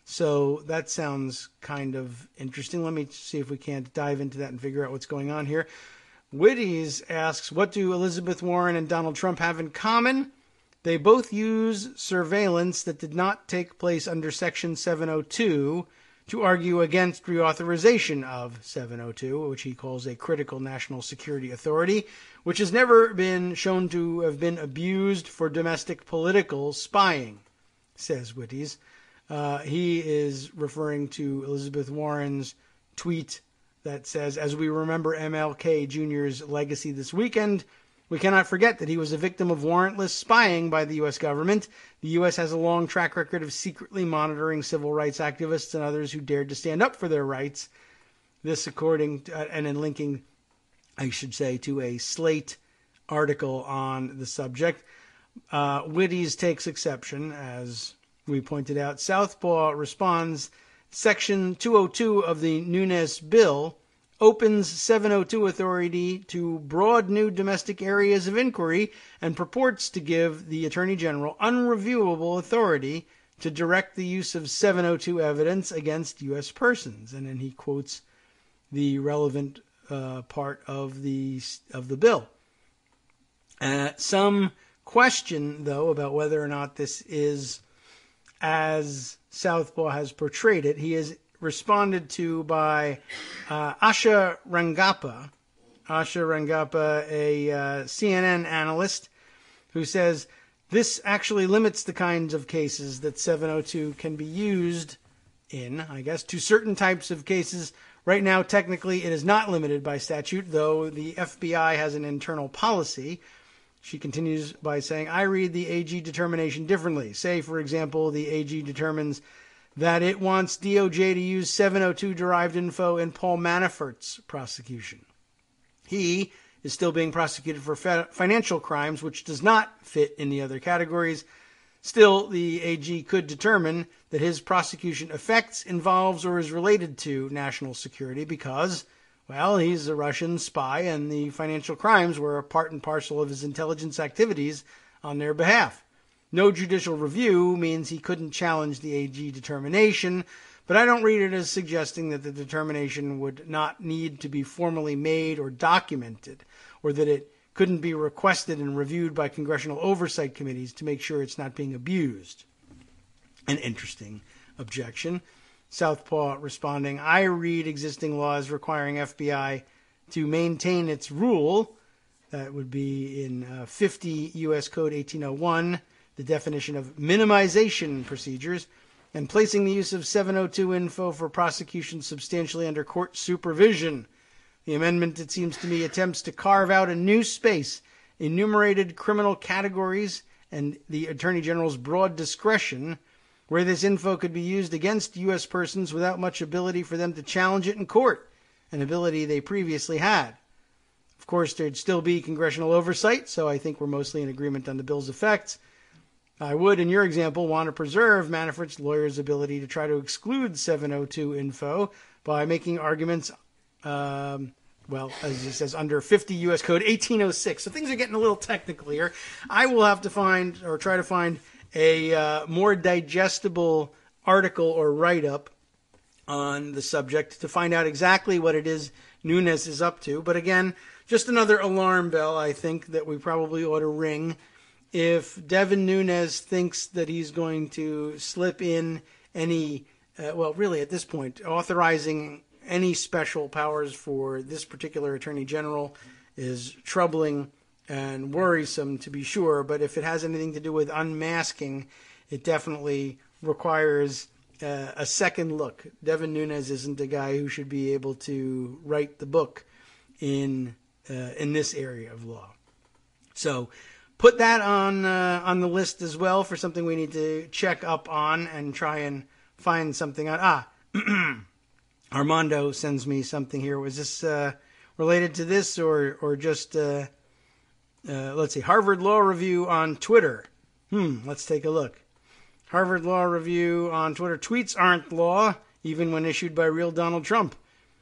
So that sounds kind of interesting. Let me see if we can't dive into that and figure out what's going on here. Wittes asks, what do Elizabeth Warren and Donald Trump have in common? They both use surveillance that did not take place under Section 702 to argue against reauthorization of 702, which he calls a critical national security authority, which has never been shown to have been abused for domestic political spying, says Wittes. He is referring to Elizabeth Warren's tweet that says, as we remember MLK Jr.'s legacy this weekend, we cannot forget that he was a victim of warrantless spying by the U.S. government. The U.S. has a long track record of secretly monitoring civil rights activists and others who dared to stand up for their rights. This according to, and in linking, I should say, to a Slate article on the subject. Wittes takes exception, as we pointed out. Southpaw responds, Section 202 of the Nunes bill opens 702 authority to broad new domestic areas of inquiry and purports to give the Attorney General unreviewable authority to direct the use of 702 evidence against U.S. persons. And then he quotes the relevant part of the bill. Some question, though, about whether or not this is as Southpaw has portrayed it. He is responded to by Asha Rangappa. Asha Rangappa, a CNN analyst, who says this actually limits the kinds of cases that 702 can be used in, I guess, to certain types of cases. Right now, technically, it is not limited by statute, though the FBI has an internal policy. She continues by saying, I read the AG determination differently. Say, for example, the AG determines that it wants DOJ to use 702-derived info in Paul Manafort's prosecution. He is still being prosecuted for financial crimes, which does not fit in the other categories. Still, the AG could determine that his prosecution affects, involves, or is related to national security because, well, he's a Russian spy and the financial crimes were a part and parcel of his intelligence activities on their behalf. No judicial review means he couldn't challenge the AG determination, but I don't read it as suggesting that the determination would not need to be formally made or documented, or that it couldn't be requested and reviewed by congressional oversight committees to make sure it's not being abused. An interesting objection. Southpaw responding, I read existing laws requiring FBI to maintain its rule. That would be in 50 U.S. Code 1801, the definition of minimization procedures, and placing the use of 702 info for prosecution substantially under court supervision. The amendment, it seems to me, attempts to carve out a new space, enumerated criminal categories, and the Attorney General's broad discretion, where this info could be used against U.S. persons without much ability for them to challenge it in court, an ability they previously had. Of course, there'd still be congressional oversight, so I think we're mostly in agreement on the bill's effects. I would, in your example, want to preserve Manafort's lawyer's ability to try to exclude 702 info by making arguments, as it says, under 50 U.S. Code 1806. So things are getting a little technical here. I will have to find, or try to find, a more digestible article or write-up on the subject to find out exactly what it is Nunes is up to. But again, just another alarm bell, I think, that we probably ought to ring. If Devin Nunes thinks that he's going to slip in any, really at this point, authorizing any special powers for this particular Attorney General is troubling and worrisome, to be sure. But if it has anything to do with unmasking, it definitely requires a second look. Devin Nunes isn't a guy who should be able to write the book in this area of law. So put that on the list as well for something we need to check up on and try and find something on. Armando sends me something here. Was this related to this or just, let's see, Harvard Law Review on Twitter. Let's take a look. Harvard Law Review on Twitter. Tweets aren't law, even when issued by real Donald Trump.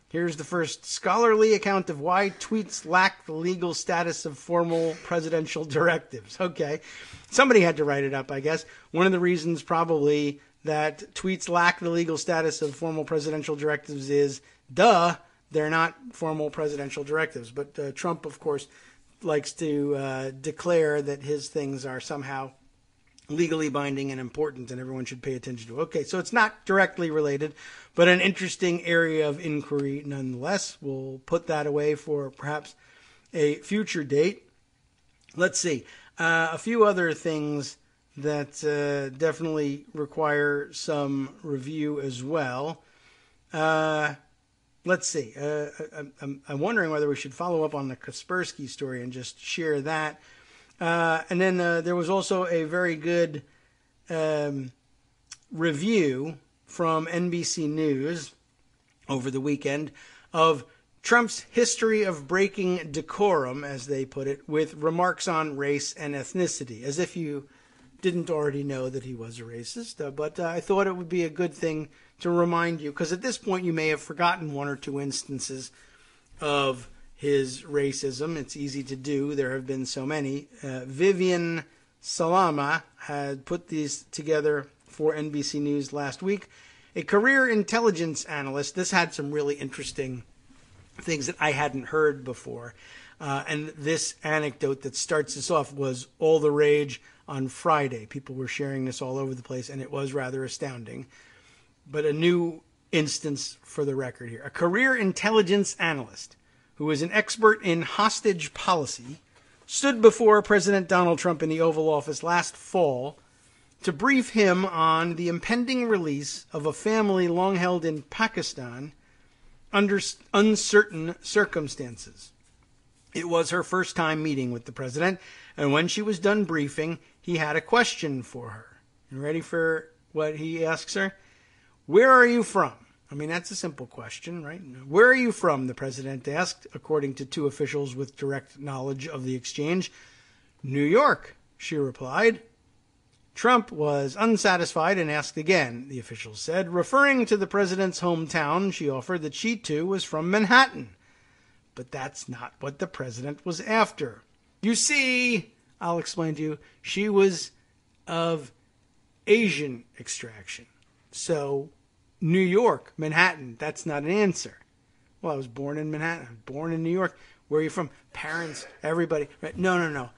Here's the first scholarly account of why tweets lack the legal status of formal presidential directives. Okay, somebody had to write it up, I guess. One of the reasons probably that tweets lack the legal status of formal presidential directives is, they're not formal presidential directives. But Trump, of course, likes to declare that his things are somehow legally binding and important and everyone should pay attention to. Okay, so it's not directly related, but an interesting area of inquiry nonetheless. We'll put that away for perhaps a future date. Let's see. A few other things that definitely require some review as well. Let's see. I'm wondering whether we should follow up on the Kaspersky story and just share that. And then there was also a very good review from NBC News over the weekend of Trump's history of breaking decorum, as they put it, with remarks on race and ethnicity, as if you didn't already know that he was a racist. But I thought it would be a good thing to remind you, because at this point you may have forgotten one or two instances of his racism. It's easy to do. There have been so many. Vivian Salama had put these together for NBC News last week. A career intelligence analyst. This had some really interesting things that I hadn't heard before. And this anecdote that starts this off was all the rage on Friday. People were sharing this all over the place, and it was rather astounding. But a new instance for the record here. A career intelligence analyst who is an expert in hostage policy, stood before President Donald Trump in the Oval Office last fall to brief him on the impending release of a family long held in Pakistan under uncertain circumstances. It was her first time meeting with the president, and when she was done briefing, he had a question for her. You ready for what he asks her? Where are you from? I mean, that's a simple question, right? Where are you from, the president asked, according to two officials with direct knowledge of the exchange. New York, she replied. Trump was unsatisfied and asked again, the officials said. Referring to the president's hometown, she offered that she, too, was from Manhattan. But that's not what the president was after. You see, I'll explain to you, she was of Asian extraction. So, New York, Manhattan, that's not an answer. Well, I was born in Manhattan. I was born in New York. Where are you from? Parents, everybody. Right? No.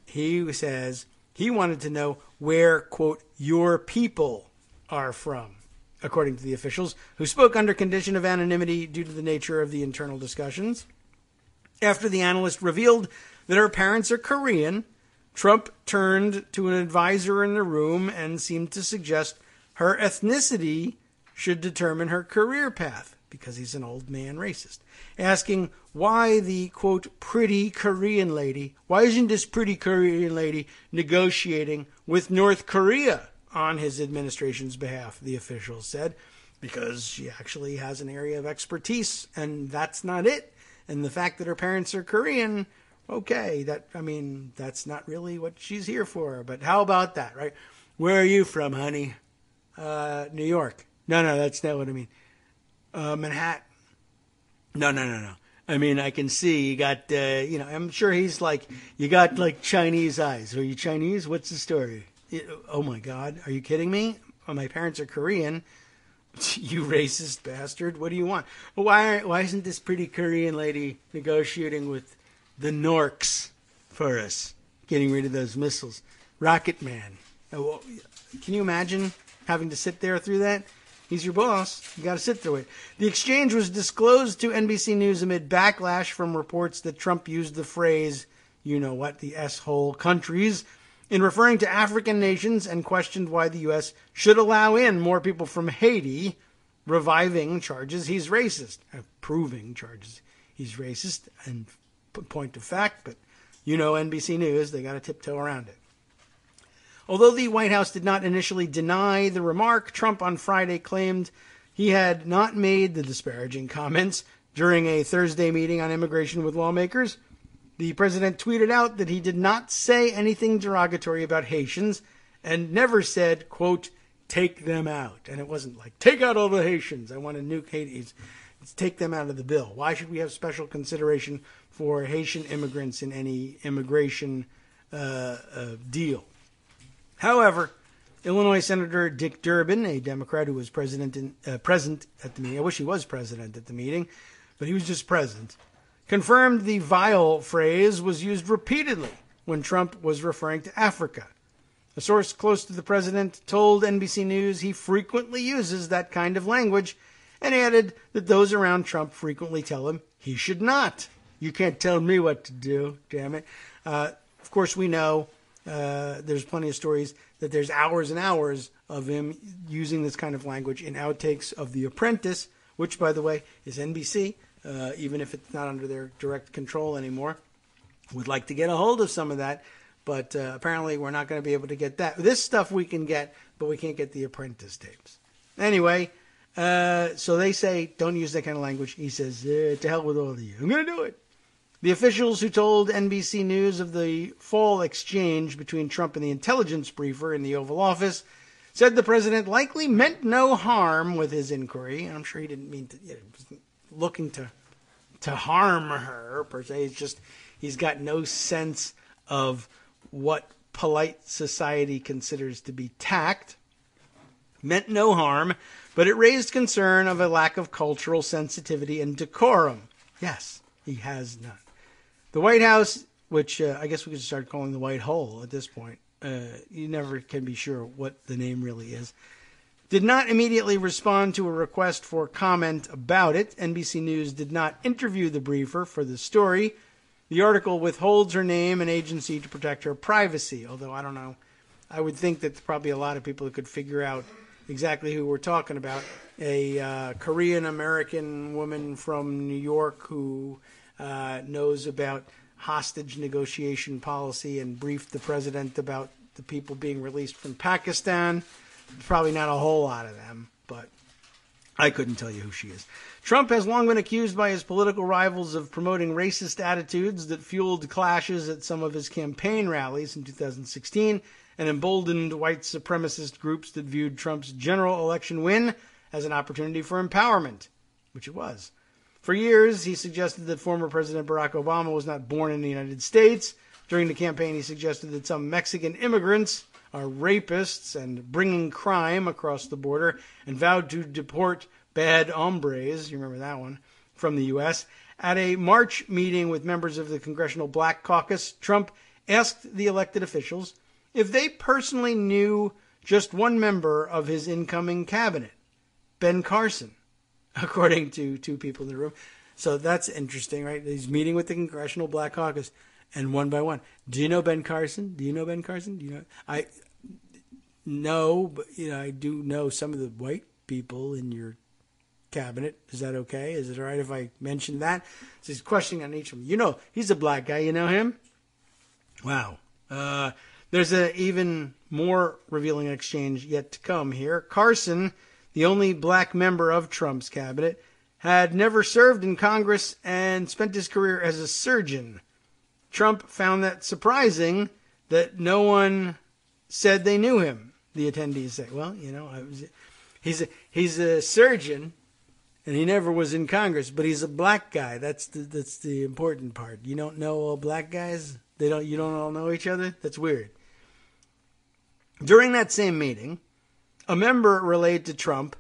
He says he wanted to know where, quote, your people are from, according to the officials, who spoke under condition of anonymity due to the nature of the internal discussions. After the analyst revealed that her parents are Korean, Trump turned to an advisor in the room and seemed to suggest her ethnicity should determine her career path, because he's an old man racist, asking why the, quote, pretty Korean lady, why isn't this pretty Korean lady negotiating with North Korea on his administration's behalf, the officials said, because she actually has an area of expertise, and that's not it. And the fact that her parents are Korean, okay, that's not really what she's here for. But how about that, right? Where are you from, honey? New York. No, that's not what I mean. Manhattan. No. I mean, I can see you got, I'm sure he's like, you got like Chinese eyes. Are you Chinese? What's the story? Oh my God, are you kidding me? Oh, my parents are Korean. You racist bastard. What do you want? Why isn't this pretty Korean lady negotiating with the Norks for us? Getting rid of those missiles. Rocket Man. Can you imagine having to sit there through that? He's your boss. You got to sit through it. The exchange was disclosed to NBC News amid backlash from reports that Trump used the phrase, the S-hole countries, in referring to African nations, and questioned why the U.S. should allow in more people from Haiti, reviving charges he's racist, proving charges he's racist, and point of fact, but NBC News, they got to tiptoe around it. Although the White House did not initially deny the remark, Trump on Friday claimed he had not made the disparaging comments during a Thursday meeting on immigration with lawmakers. The president tweeted out that he did not say anything derogatory about Haitians and never said, quote, take them out. And it wasn't like, take out all the Haitians. I want to nuke Haiti. It's take them out of the bill. Why should we have special consideration for Haitian immigrants in any immigration deal? However, Illinois Senator Dick Durbin, a Democrat who was present at the meeting, I wish he was president at the meeting, but he was just present, confirmed the vile phrase was used repeatedly when Trump was referring to Africa. A source close to the president told NBC News he frequently uses that kind of language and added that those around Trump frequently tell him he should not. You can't tell me what to do, damn it. Of course, we know there's plenty of stories that there's hours and hours of him using this kind of language in outtakes of The Apprentice, which, by the way, is NBC. Even if it's not under their direct control anymore. Would like to get a hold of some of that, but apparently we're not going to be able to get that. This stuff we can get, but we can't get the Apprentice tapes. Anyway, so they say, don't use that kind of language. He says, to hell with all of you. I'm going to do it. The officials who told NBC News of the fall exchange between Trump and the intelligence briefer in the Oval Office said the president likely meant no harm with his inquiry. And I'm sure he didn't mean to, looking to harm her per se. It's just he's got no sense of what polite society considers to be tact. Meant no harm, but it raised concern of a lack of cultural sensitivity and decorum. Yes, he has none. The White House, which I guess we could start calling the White Hole at this point. You never can be sure what the name really is. Did not immediately respond to a request for comment about it. NBC News did not interview the briefer for the story. The article withholds her name and agency to protect her privacy, although I don't know. I would think that probably a lot of people could figure out exactly who we're talking about. A Korean-American woman from New York who knows about hostage negotiation policy and briefed the president about the people being released from Pakistan. Probably not a whole lot of them, but I couldn't tell you who she is. Trump has long been accused by his political rivals of promoting racist attitudes that fueled clashes at some of his campaign rallies in 2016 and emboldened white supremacist groups that viewed Trump's general election win as an opportunity for empowerment, which it was. For years, he suggested that former President Barack Obama was not born in the United States. During the campaign, he suggested that some Mexican immigrants are rapists and bringing crime across the border, and vowed to deport bad hombres, you remember that one, from the U.S. At a March meeting with members of the Congressional Black Caucus, Trump asked the elected officials if they personally knew just one member of his incoming cabinet, Ben Carson, according to two people in the room. So that's interesting, right? He's meeting with the Congressional Black Caucus. And one by one, do you know Ben Carson? Do you know Ben Carson? Do you know? No, but I do know some of the white people in your cabinet. Is that okay? Is it all right if I mention that? So he's questioning on each of them. He's a black guy. You know him? Wow. There's an even more revealing exchange yet to come here. Carson, the only black member of Trump's cabinet, had never served in Congress and spent his career as a surgeon. Trump found that surprising that no one said they knew him. The attendees say, well, he's a surgeon and he never was in Congress, but he's a black guy. That's the important part. You don't know all black guys? You don't all know each other? That's weird. During that same meeting, a member relayed to Trump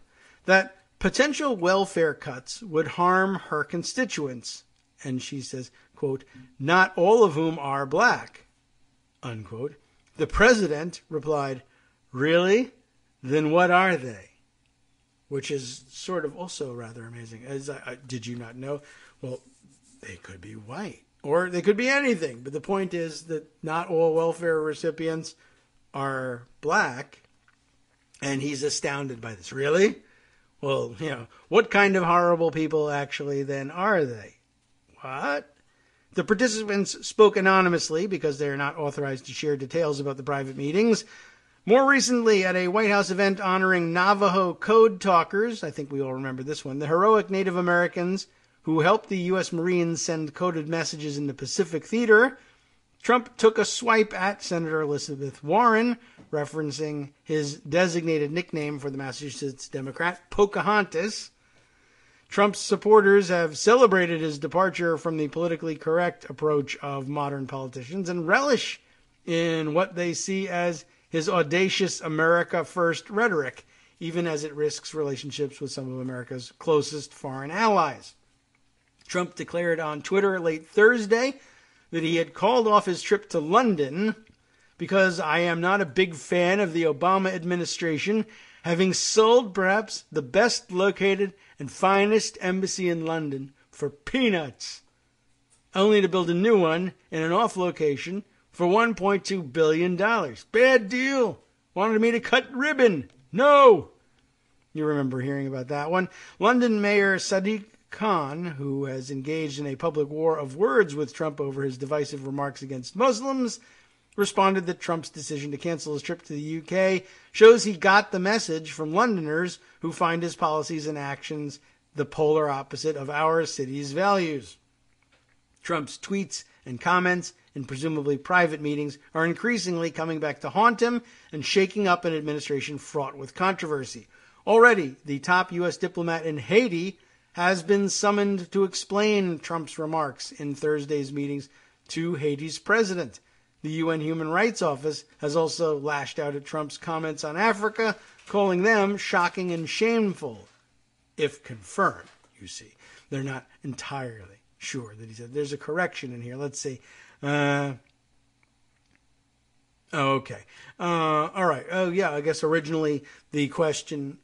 that potential welfare cuts would harm her constituents. And she says, quote, not all of whom are black, unquote. The president replied, really? Then what are they? Which is sort of also rather amazing. Did you not know? Well, they could be white or they could be anything. But the point is that not all welfare recipients are black. And he's astounded by this. Really? Well, what kind of horrible people actually then are they? What? The participants spoke anonymously because they are not authorized to share details about the private meetings. More recently, at a White House event honoring Navajo code talkers, I think we all remember this one, the heroic Native Americans who helped the U.S. Marines send coded messages in the Pacific Theater, Trump took a swipe at Senator Elizabeth Warren, referencing his designated nickname for the Massachusetts Democrat, Pocahontas. Trump's supporters have celebrated his departure from the politically correct approach of modern politicians and relish in what they see as his audacious America First rhetoric, even as it risks relationships with some of America's closest foreign allies. Trump declared on Twitter late Thursday that he had called off his trip to London because I am not a big fan of the Obama administration, having sold perhaps the best located and finest embassy in London for peanuts, only to build a new one in an off location for $1.2 billion. Bad deal. Wanted me to cut ribbon. No. You remember hearing about that one. London Mayor Sadiq Khan, who has engaged in a public war of words with Trump over his divisive remarks against Muslims, responded that Trump's decision to cancel his trip to the UK shows he got the message from Londoners who find his policies and actions the polar opposite of our city's values. Trump's tweets and comments in presumably private meetings are increasingly coming back to haunt him and shaking up an administration fraught with controversy. Already, the top U.S. diplomat in Haiti has been summoned to explain Trump's remarks in Thursday's meetings to Haiti's president. The UN Human Rights Office has also lashed out at Trump's comments on Africa, calling them shocking and shameful. If confirmed, you see. They're not entirely sure that he said. There's a correction in here. Let's see. Okay. All right. Oh, yeah, I guess originally the question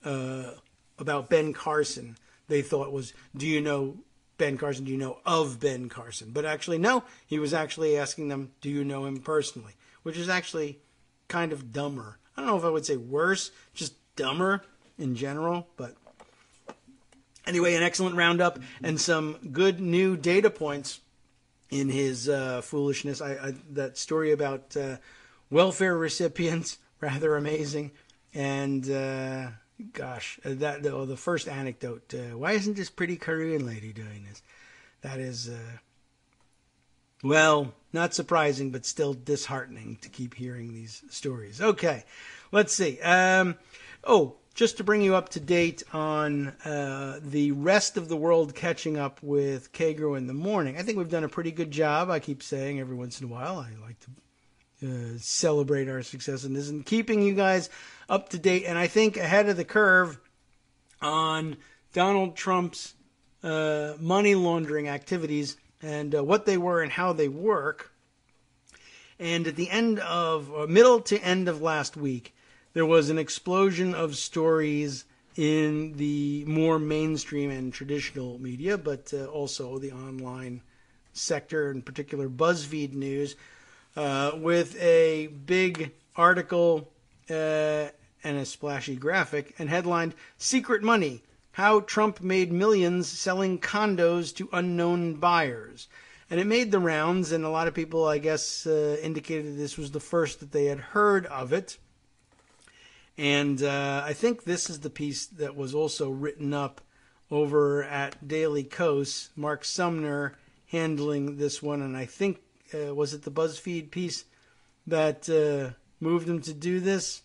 about Ben Carson, they thought was, do you know Ben Carson? Do you know of Ben Carson? But actually, no. He was actually asking them, do you know him personally? Which is actually kind of dumber. I don't know if I would say worse, just dumber in general. But anyway, an excellent roundup and some good new data points in his foolishness. That story about welfare recipients, rather amazing. And gosh, the first anecdote. Why isn't this pretty Korean lady doing this? That is, well, not surprising, but still disheartening to keep hearing these stories. Okay, let's see. Just to bring you up to date on the rest of the world catching up with Kagro in the morning. I think we've done a pretty good job. I keep saying every once in a while, I like to celebrate our success in this and keeping you guys up to date. And I think ahead of the curve on Donald Trump's money laundering activities and what they were and how they work. And at the middle to end of last week, there was an explosion of stories in the more mainstream and traditional media, but also the online sector, in particular BuzzFeed News, with a big article and a splashy graphic and headlined, "Secret Money, How Trump Made Millions Selling Condos to Unknown Buyers." And it made the rounds, and a lot of people, I guess, indicated this was the first that they had heard of it. And I think this is the piece that was also written up over at Daily Kos. Mark Sumner handling this one, and I think, was it the BuzzFeed piece that moved him to do this?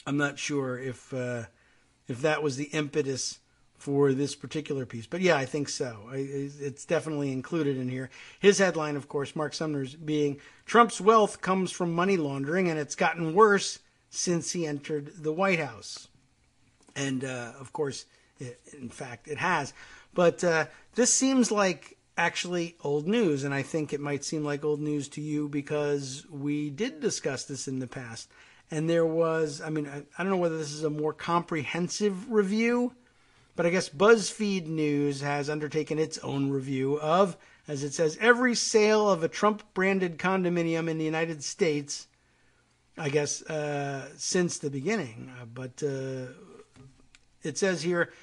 I'm not sure if that was the impetus for this particular piece. But yeah, I think so. It's definitely included in here. His headline, of course, Mark Sumner's being, "Trump's wealth comes from money laundering, and it's gotten worse since he entered the White House." And, of course, in fact, it has. But this seems like actually old news, and I think it might seem like old news to you because we did discuss this in the past. And there was, I don't know whether this is a more comprehensive review, but I guess BuzzFeed News has undertaken its own review of, as it says, every sale of a Trump-branded condominium in the United States, I guess, since the beginning. But it says here,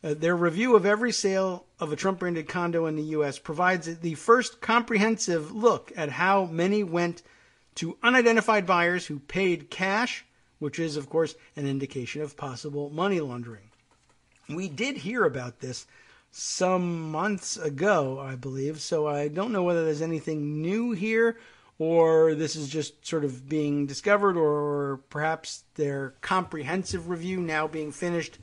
their review of every sale of a Trump-branded condo in the U.S. provides the first comprehensive look at how many went to unidentified buyers who paid cash, which is, of course, an indication of possible money laundering. We did hear about this some months ago, I believe, so I don't know whether there's anything new here or this is just sort of being discovered, or perhaps their comprehensive review now being finished.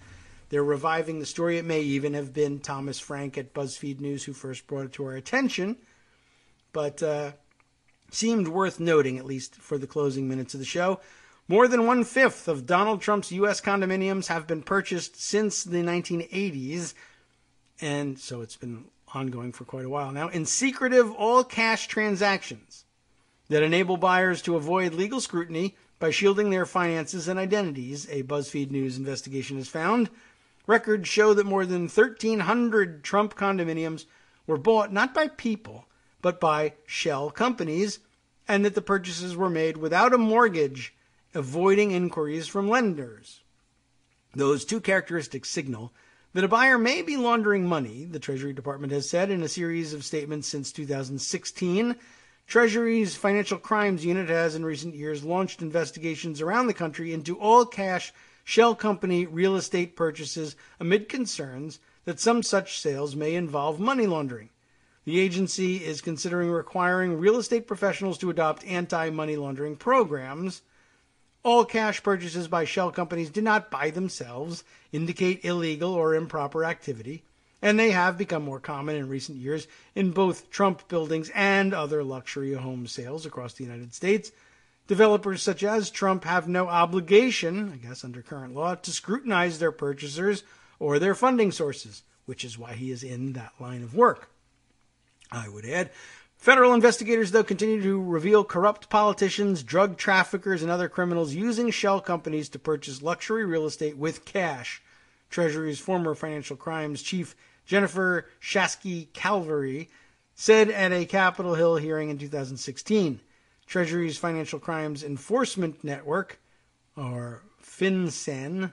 They're reviving the story. It may even have been Thomas Frank at BuzzFeed News who first brought it to our attention, but seemed worth noting, at least for the closing minutes of the show. More than 1/5 of Donald Trump's U.S. condominiums have been purchased since the 1980s, and so it's been ongoing for quite a while now, in secretive all-cash transactions that enable buyers to avoid legal scrutiny by shielding their finances and identities, a BuzzFeed News investigation has found. Records show that more than 1,300 Trump condominiums were bought not by people, but by shell companies, and that the purchases were made without a mortgage, avoiding inquiries from lenders. Those two characteristics signal that a buyer may be laundering money, the Treasury Department has said in a series of statements since 2016. Treasury's Financial Crimes Unit has in recent years launched investigations around the country into all-cash shell company real estate purchases amid concerns that some such sales may involve money laundering. The agency is considering requiring real estate professionals to adopt anti-money laundering programs. All cash purchases by shell companies do not by themselves indicate illegal or improper activity, and they have become more common in recent years in both Trump buildings and other luxury home sales across the United States. Developers such as Trump have no obligation, I guess under current law, to scrutinize their purchasers or their funding sources, which is why he is in that line of work. I would add, federal investigators, though, continue to reveal corrupt politicians, drug traffickers, and other criminals using shell companies to purchase luxury real estate with cash. Treasury's former financial crimes chief, Jennifer Shasky Calvary, said at a Capitol Hill hearing in 2016. Treasury's Financial Crimes Enforcement Network, or FinCEN,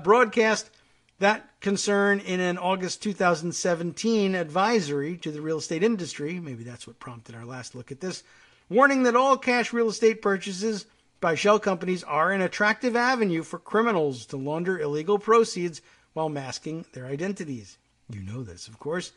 broadcast that concern in an August 2017 advisory to the real estate industry, maybe that's what prompted our last look at this, warning that all cash real estate purchases by shell companies are an attractive avenue for criminals to launder illegal proceeds while masking their identities. You know this, of course.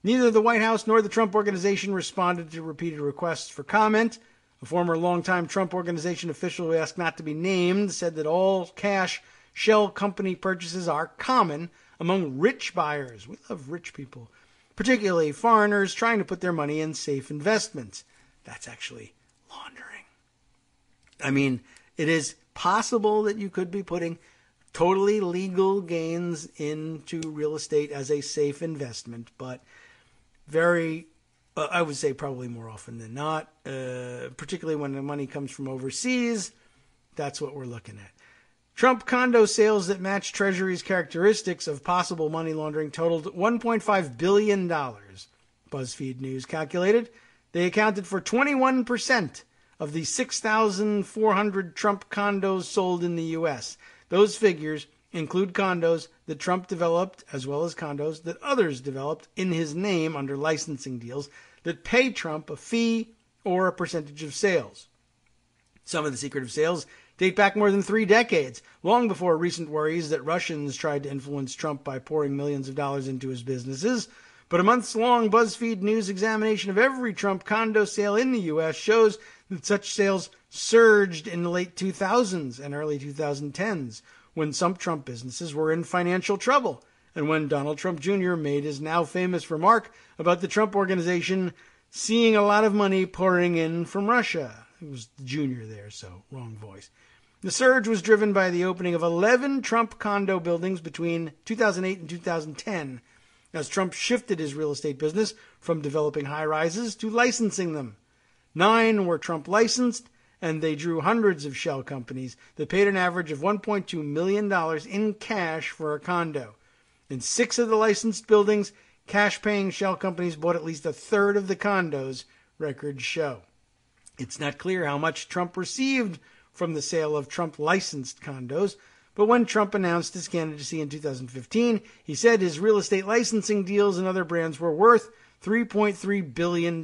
Neither the White House nor the Trump Organization responded to repeated requests for comment. A former longtime Trump Organization official who asked not to be named said that all cash shell company purchases are common among rich buyers. We love rich people, particularly foreigners trying to put their money in safe investments. That's actually laundering. I mean, it is possible that you could be putting totally legal gains into real estate as a safe investment, but I would say probably more often than not, particularly when the money comes from overseas, that's what we're looking at. Trump condo sales that match Treasury's characteristics of possible money laundering totaled $1.5 billion, BuzzFeed News calculated. They accounted for 21% of the 6,400 Trump condos sold in the U.S. Those figures include condos that Trump developed as well as condos that others developed in his name under licensing deals that pay Trump a fee or a percentage of sales. Some of the secretive sales date back more than 3 decades, long before recent worries that Russians tried to influence Trump by pouring millions of dollars into his businesses. But a months-long BuzzFeed News examination of every Trump condo sale in the U.S. shows that such sales surged in the late 2000s and early 2010s, when some Trump businesses were in financial trouble, and when Donald Trump Jr. made his now famous remark about the Trump Organization seeing a lot of money pouring in from Russia. It was Jr. there, so wrong voice. The surge was driven by the opening of 11 Trump condo buildings between 2008 and 2010, as Trump shifted his real estate business from developing high-rises to licensing them. 9 were Trump licensed, and they drew hundreds of shell companies that paid an average of $1.2 million in cash for a condo. In 6 of the licensed buildings, cash-paying shell companies bought at least a third of the condos, records show. It's not clear how much Trump received from the sale of Trump-licensed condos, but when Trump announced his candidacy in 2015, he said his real estate licensing deals and other brands were worth $3.3 billion.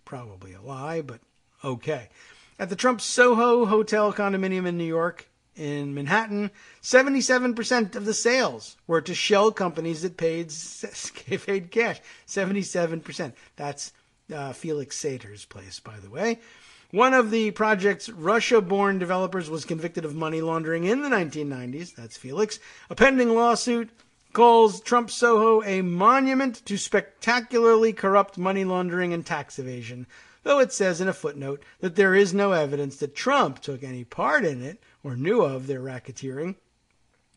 Probably a lie, but okay. At the Trump Soho Hotel condominium in New York, in Manhattan, 77% of the sales were to shell companies that paid cash. 77%. That's Felix Sater's place, by the way. One of the project's Russia-born developers was convicted of money laundering in the 1990s. That's Felix. A pending lawsuit calls Trump Soho a monument to spectacularly corrupt money laundering and tax evasion, though it says in a footnote that there is no evidence that Trump took any part in it or knew of their racketeering.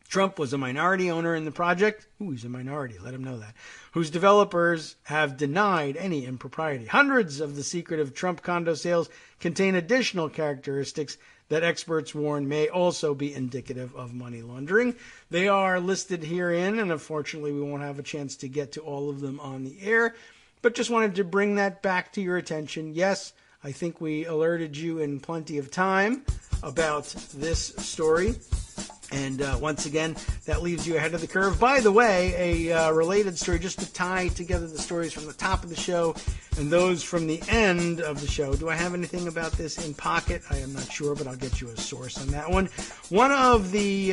Trump was a minority owner in the project. Ooh, he's a minority, let him know that. Whose developers have denied any impropriety. Hundreds of the secretive Trump condo sales contain additional characteristics that experts warn may also be indicative of money laundering. They are listed herein, and unfortunately we won't have a chance to get to all of them on the air, but just wanted to bring that back to your attention. Yes, I think we alerted you in plenty of time about this story. And once again, that leaves you ahead of the curve. By the way, a related story, just to tie together the stories from the top of the show and those from the end of the show. Do I have anything about this in pocket? I am not sure, but I'll get you a source on that one. One of the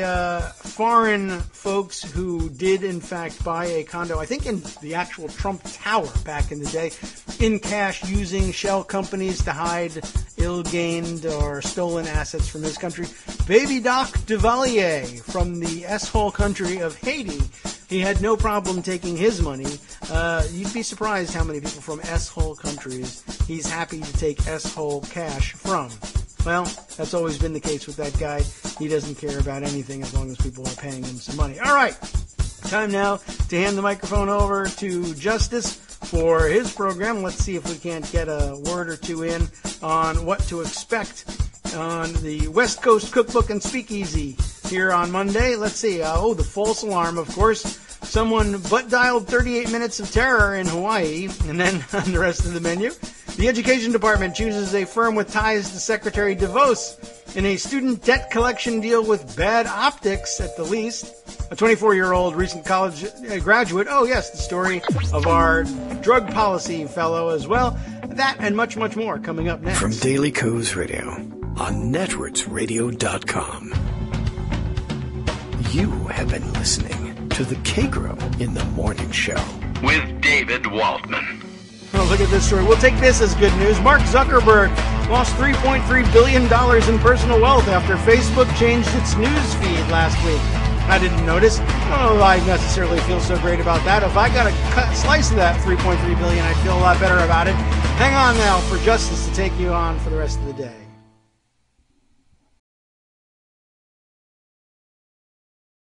foreign folks who did, in fact, buy a condo, I think in the actual Trump Tower back in the day, in cash using shell companies to hide ill-gained or stolen assets from his country, Baby Doc Duvalier from the S-hole country of Haiti. He had no problem taking his money. You'd be surprised how many people from S-hole countries he's happy to take S-hole cash from. Well, that's always been the case with that guy. He doesn't care about anything as long as people are paying him some money. All right, time now to hand the microphone over to Justice for his program. Let's see if we can't get a word or two in on what to expect on the West Coast Cookbook and Speakeasy here on Monday. Let's see. The false alarm, of course. Someone butt-dialed 38 minutes of terror in Hawaii. And then on the rest of the menu, the Education Department chooses a firm with ties to Secretary DeVos in a student debt collection deal with bad optics, at the least. A 24-year-old recent college graduate. Oh, yes, the story of our drug policy fellow as well. That and much, much more coming up next. From Daily Kos Radio, on netrootsradio.com. You have been listening to the Kagro in the Morning Show with David Waldman. Oh, look at this story. We'll take this as good news. Mark Zuckerberg lost $3.3 billion in personal wealth after Facebook changed its news feed last week. I didn't notice. I don't know if I necessarily feel so great about that. If I got a slice of that $3.3 billion, I'd feel a lot better about it. Hang on now for Justice to take you on for the rest of the day.